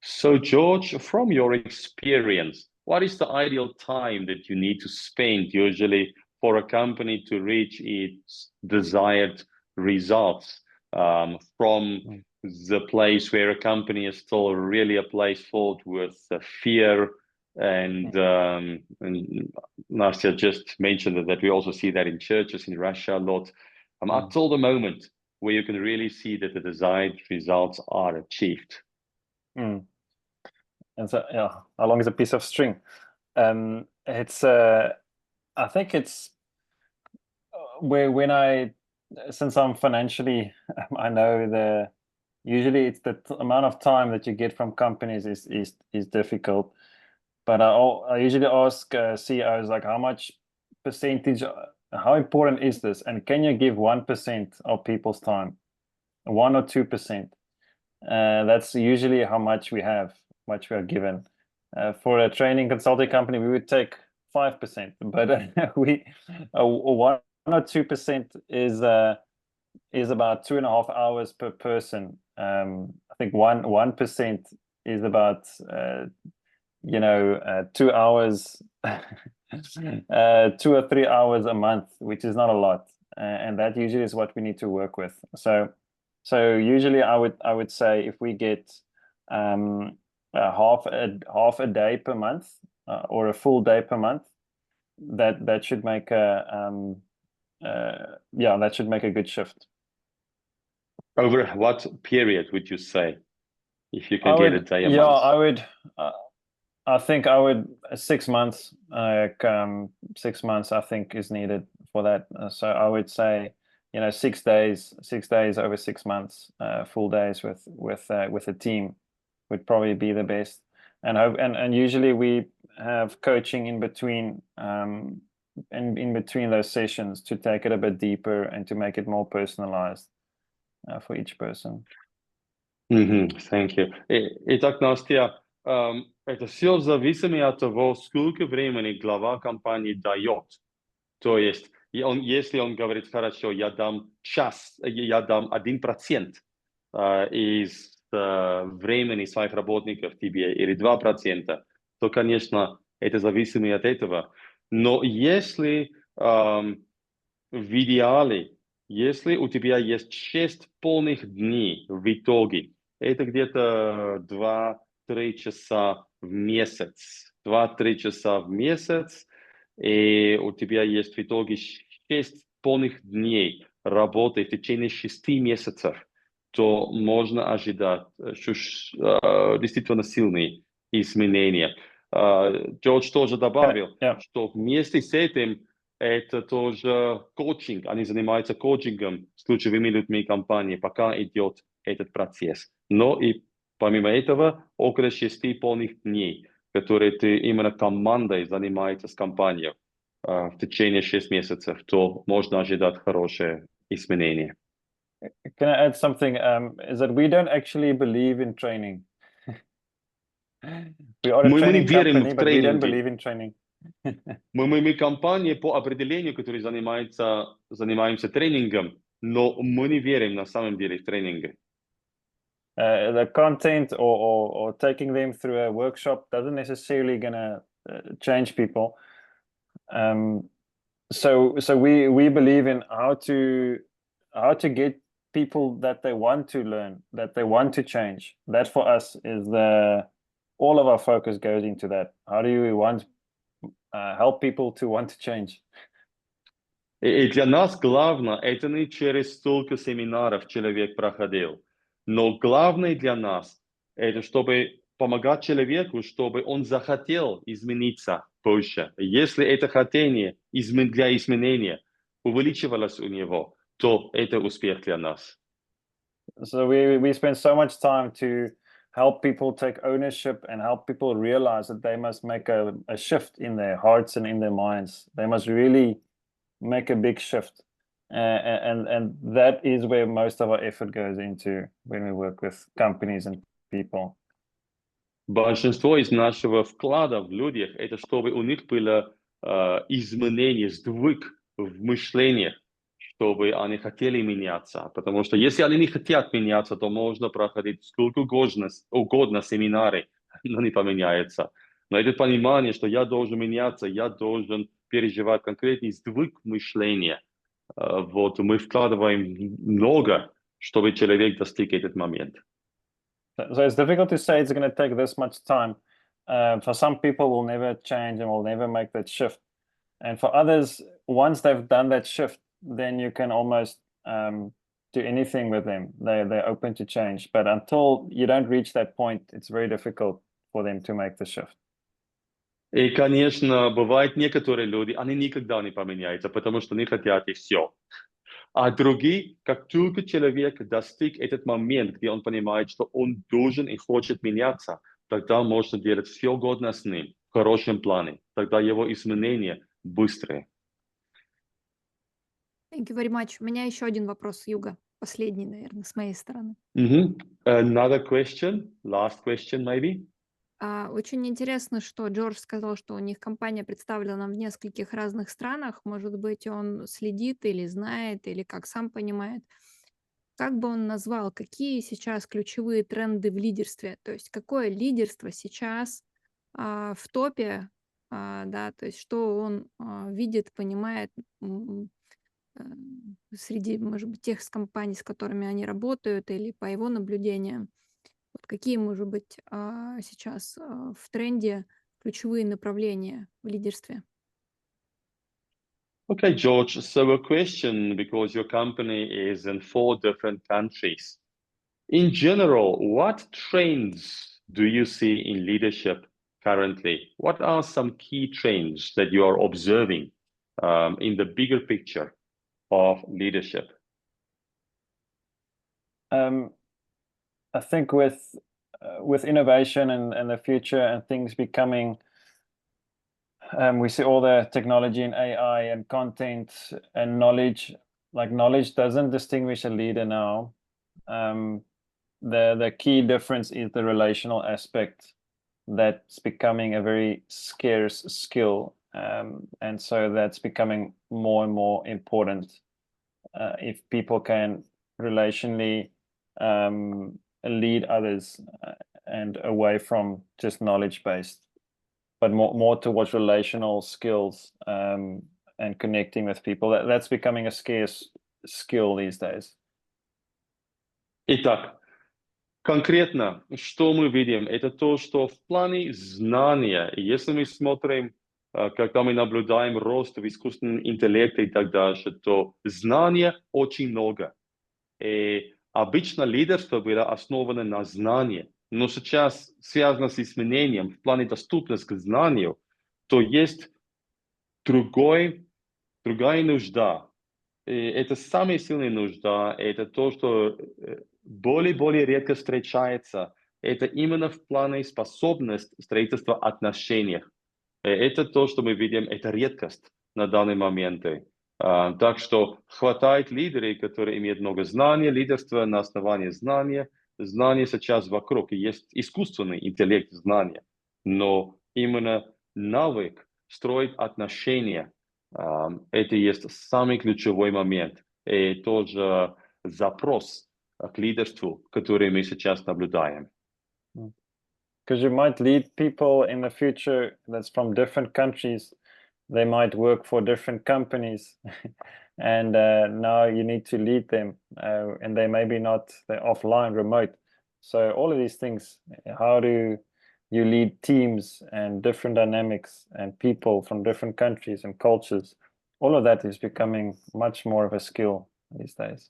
So, George, from your experience, what is the ideal time that you need to spend usually for a company to reach its desired results from the place where a company is still really a place filled with fear and Nastya just mentioned that we also see that in churches in Russia a lot, until the moment where you can really see that the desired results are achieved. And so, yeah, how long is a piece of string? It's I think it's since I'm financially, I know usually it's the amount of time that you get from companies is difficult. But I usually ask CEOs, like, how much percentage, how important is this? And can you give 1% of people's time, 1 or 2%? That's usually how much we are given. For a training consulting company, we would take 5%, but 1 or 2% is about 2.5 hours per person. I think 1% is about 2 hours, 2 or 3 hours a month, which is not a lot, and that usually is what we need to work with. So usually I would say if we get half a day per month or a full day per month, that should make a good shift. Over what period would you say? If you can get it, yeah, I would. I think I would 6 months. 6 months, I think, is needed for that. So I would say, 6 days, 6 days over 6 months, full days with a team would probably be the best. And usually we have coaching in between, in between those sessions to take it a bit deeper and to make it more personalized for each person. Thank you. Итак, Настя, это все зависит от того, сколько времени глава компании дает. То есть, если он говорит, хорошо, я дам 1% из времени своих работников тебе или 2%, то, конечно, это зависит от этого. Но если в идеале, если у тебя есть 6 полных дней в итоге, это где-то 2-3 часа в месяц. 2-3 часа в месяц, и у тебя есть в итоге 6 полных дней работы в течение 6 месяцев, то можно ожидать действительно сильные изменения. Джордж тоже добавил, что вместе с этим это тоже коучинг. Они занимаются коучингом с ключевыми людьми компании, пока идет этот процесс. Но и помимо этого, около 6 полных дней, которые ты именно командой занимаешься с компанией в течение 6 месяцев, то можно ожидать хорошие изменения. Can I add something? Is that we don't actually believe in training. We are a training company, but we don't believe in training. Мы компания по определению, которая занимаемся тренингом, но мы не верим на самом деле в тренинги. The content or taking them through a workshop doesn't necessarily gonna change people. So we believe in how to get people that they want to learn, that they want to change. That for us is all of our focus goes into that. How do we help people to want to change? И для нас главное, это не через столько семинаров человек проходил, но главное для нас, это чтобы помогать человеку, чтобы он захотел измениться больше. Если это хотение для изменения увеличивалось у него, то это успех для нас. So we spend so much time to help people take ownership and help people realize that they must make a shift in their hearts and in their minds. They must really make a big shift. And that is where most of our effort goes into when we work with companies and people. Большинство из нашего вклада в людях, это чтобы у них было изменение, сдвиг в мышлении, чтобы они хотели меняться. Потому что если они не хотят меняться, то можно проходить сколько угодно семинары, но не поменяется. Но это понимание, что я должен меняться, я должен переживать конкретный сдвиг мышления. Вот мы вкладываем много, чтобы человек достиг этот момент. So it's difficult to say it's going to take this much time. For some people will never change and will never make that shift. And for others, once they've done that shift, then you can almost do anything with them. They're open to change. But until you don't reach that point, it's very difficult for them to make the shift. И, конечно, бывают некоторые люди, они никогда не поменяются, потому что не хотят и все. А другие, как только человек достиг этот момент, где он понимает, что он должен и хочет меняться, тогда можно делать все угодно с ним в хорошем плане. Тогда его изменения быстрые. Thank you very much. У меня еще один вопрос, Юга. Последний, наверное, с моей стороны. Another question, last question maybe. Очень интересно, что Джордж сказал, что у них компания представлена в нескольких разных странах. Может быть, он следит или знает, или как сам понимает. Как бы он назвал, какие сейчас ключевые тренды в лидерстве? То есть какое лидерство сейчас в топе, да, то есть что он видит, понимает среди, может быть, тех компаний, с которыми они работают, или по его наблюдениям. Вот какие, может быть, сейчас в тренде ключевые направления в лидерстве? Okay, George, so a question, because your company is in 4 different countries. In general, what trends do you see in leadership currently? What are some key trends that you are observing in the bigger picture of leadership? I think with innovation and the future and things becoming, we see all the technology and AI and content and knowledge. Like, knowledge doesn't distinguish a leader now. The key difference is the relational aspect that's becoming a very scarce skill, and so that's becoming more and more important. If people can relationally lead others and away from just knowledge-based, but more towards relational skills and connecting with people. That's becoming a scarce skill these days. Итак, конкретно, что мы видим, это то, что в плане знания, если мы смотрим, когда мы наблюдаем рост в искусственном интеллекте и так дальше, то знания очень много. И обычно лидерство было основано на знании, но сейчас связано с изменением в плане доступности к знанию, то есть другая нужда. И это самая сильная нужда, это то, что более редко встречается. Это именно в плане способности строительства отношений. Это то, что мы видим, это редкость на данный момент. Так что хватает лидеров, которые имеют много знаний, лидерство на основании знания. Знания сейчас вокруг, и есть искусственный интеллект знания, но именно навык строить отношения, это есть самый ключевой момент, и тоже запрос к лидерству, который мы сейчас наблюдаем. Because you might lead people in the future that's from different countries. They might work for different companies, and now you need to lead them, and they maybe not, they're offline, remote. So all of these things, how do you lead teams and different dynamics and people from different countries and cultures? All of that is becoming much more of a skill these days.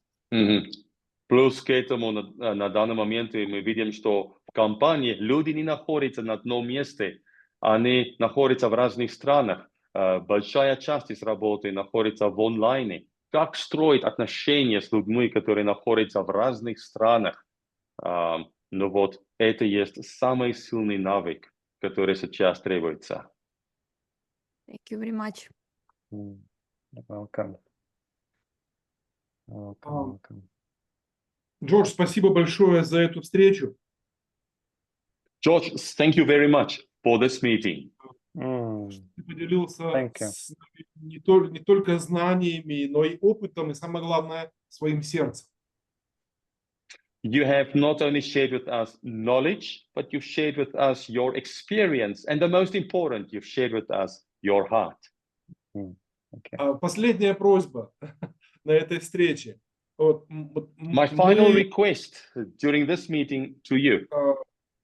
Плюс к этому на данный момент мы видим, что в компании люди не находятся на одном месте, они находятся в разных странах. Большая часть из работы находится в онлайне. Как строить отношения с людьми, которые находятся в разных странах? Но вот это есть самый сильный навык, который сейчас требуется. Thank you very much. Welcome. Welcome. Джордж, спасибо большое за эту встречу. George, thank you very much for this meeting. Ты поделился Thank you. не только знаниями, но и опытом, и самое главное, своим сердцем. You have not only shared with us knowledge, but you've shared with us your experience, and the most important, you've shared with us your heart. Okay. Последняя просьба на этой встрече. My final request during this meeting to you.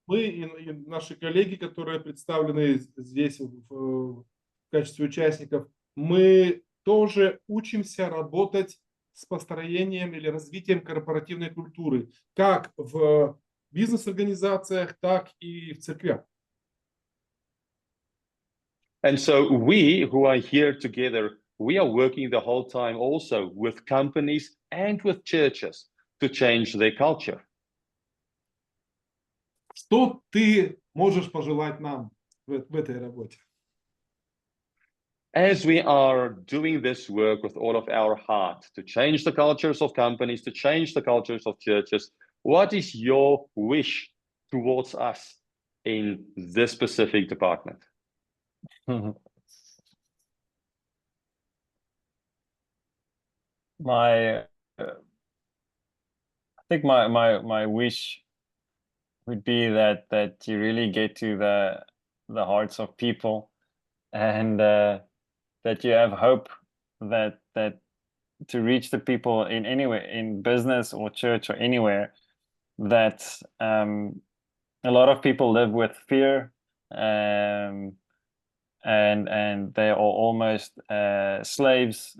Мы и наши коллеги, которые представлены здесь в качестве участников, мы тоже учимся работать с построением или развитием корпоративной культуры, как в бизнес-организациях, так и в церквях. And so we who are here together, we are working the whole time also with companies and with churches to change their culture. Что ты можешь пожелать нам в этой работе? As we are doing this work with all of our heart to change the cultures of companies, to change the cultures of churches, what is your wish towards us in this specific department? I think my wish would be that you really get to the hearts of people, and that you have hope that to reach the people in anywhere, in business or church or anywhere, that a lot of people live with fear, and they are almost slaves,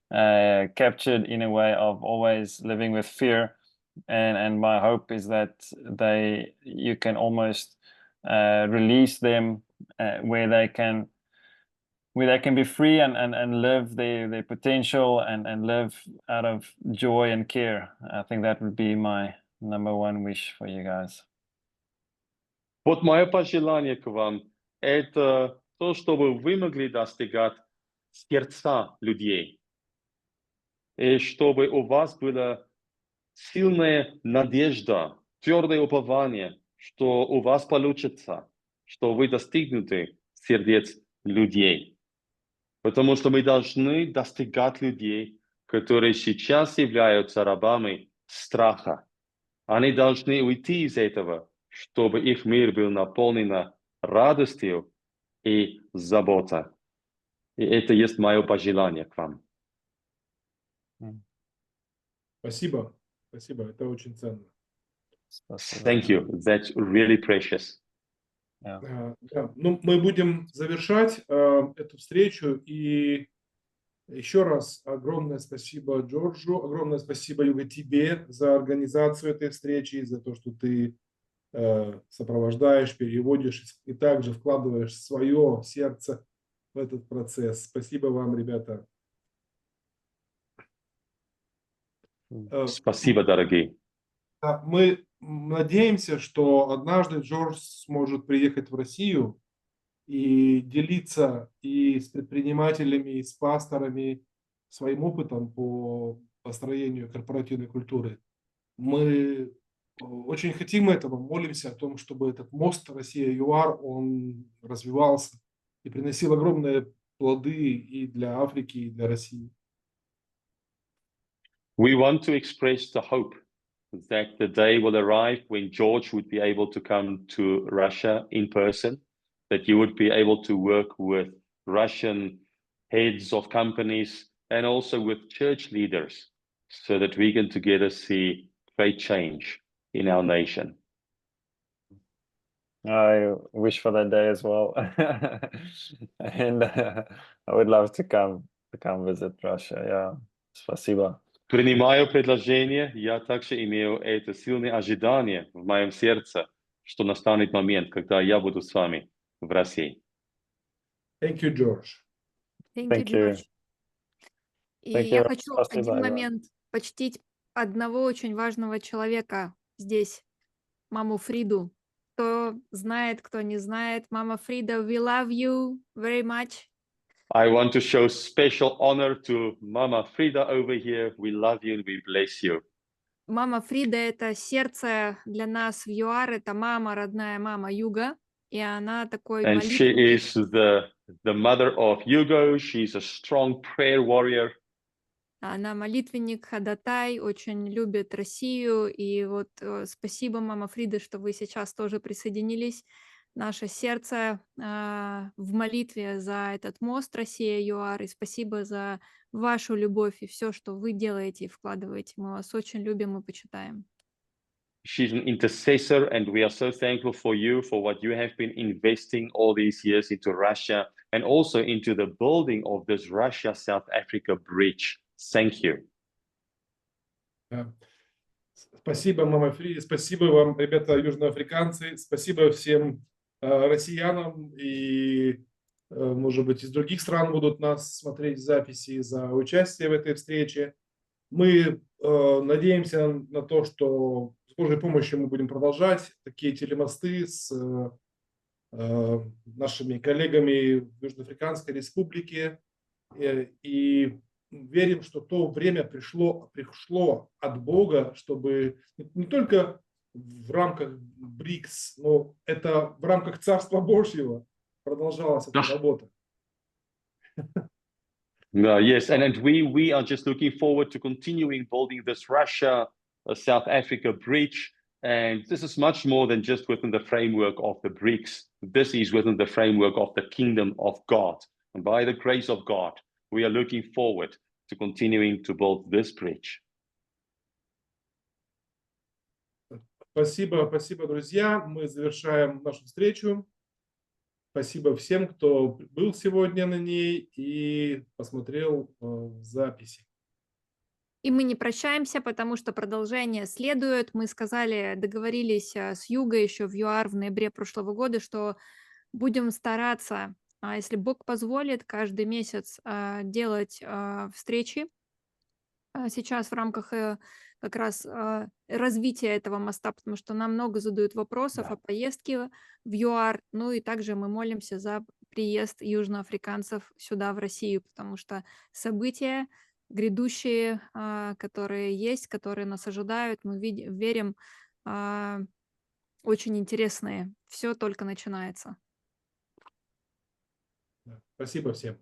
captured in a way of always living with fear. and my hope is that you can almost release them where they can be free and live their potential and live out of joy and care. I think that would be my #1 wish for you guys. Вот мое пожелание к вам – это то, чтобы вы могли достигать сердца людей, и чтобы у вас была сильная надежда, твердое упование, что у вас получится, что вы достигнете сердец людей. Потому что мы должны достигать людей, которые сейчас являются рабами страха. Они должны уйти из этого, чтобы их мир был наполнен радостью и заботой. И это есть мое пожелание к вам. Спасибо. Спасибо. Это очень ценно. Thank you. That's really precious. Да. Ну, мы будем завершать эту встречу. И еще раз огромное спасибо Джорджу, огромное спасибо, Юга, тебе за организацию этой встречи, за то, что ты сопровождаешь, переводишь и также вкладываешь свое сердце в этот процесс. Спасибо вам, ребята. Спасибо, дорогие. Мы надеемся, что однажды Джордж сможет приехать в Россию и делиться и с предпринимателями, и с пасторами своим опытом по построению корпоративной культуры. Мы очень хотим этого, молимся о том, чтобы этот мост Россия-ЮАР, он развивался и приносил огромные плоды и для Африки, и для России. We want to express the hope that the day will arrive when George would be able to come to Russia in person, that you would be able to work with Russian heads of companies and also with church leaders so that we can together see great change in our nation. I wish for that day as well. And I would love to come visit Russia. Yeah. Спасибо. Принимаю предложение, я также имею это сильное ожидание в моем сердце, что настанет момент, когда я буду с вами в России. Thank you, George. Thank Thank you. George. И Thank я you. хочу Спасибо, один Иван. момент почтить одного очень важного человека здесь, маму Фриду. Кто знает, кто не знает. Мама Фрида, we love you very much. I want to show special honor to Mama Frida over here. We love you and we bless you. Мама Фрида – это сердце для нас в ЮАР, это мама, родная мама Юга, и она такой And she молитвенный, is the mother of Hugo. She's a strong prayer warrior. она молитвенник, ходатай, очень любит Россию, и вот спасибо, мама Фрида, что вы сейчас тоже присоединились. Наше сердце в молитве за этот мост Россия-ЮАР, и спасибо за вашу любовь и все, что вы делаете и вкладываете. Мы вас очень любим и почитаем. She's an intercessor, and we are so thankful for you, for what you have been investing all these years into Russia and also into the building of this Russia-South Africa bridge. Thank you. Спасибо, мама Фрида. Спасибо вам, ребята, южноафриканцы. Спасибо всем россиянам и, может быть, из других стран будут нас смотреть в записи за участие в этой встрече. Мы надеемся на то, что с Божьей помощью мы будем продолжать такие телемосты с нашими коллегами в Южноафриканской Республике. И верим, что то время пришло от Бога, чтобы не только в рамках БРИКС, но это в рамках Царства Божьего продолжалась эта работа. Yes, and we are just looking forward to continuing building this Russia-South Africa bridge. And this is much more than just within the framework of the BRICS. This is within the framework of the kingdom of God. And by the grace of God, we are looking forward to continuing to build this bridge. Спасибо, друзья. Мы завершаем нашу встречу. Спасибо всем, кто был сегодня на ней и посмотрел в записи. И мы не прощаемся, потому что продолжение следует. Мы сказали, договорились с Югой еще в ЮАР в ноябре прошлого года, что будем стараться, если Бог позволит, каждый месяц делать встречи. Сейчас в рамках как раз развития этого моста, потому что нам много задают вопросов о поездке в ЮАР. Ну и также мы молимся за приезд южноафриканцев сюда, в Россию, потому что события грядущие, которые есть, которые нас ожидают, мы верим, очень интересные. Все только начинается. Спасибо всем.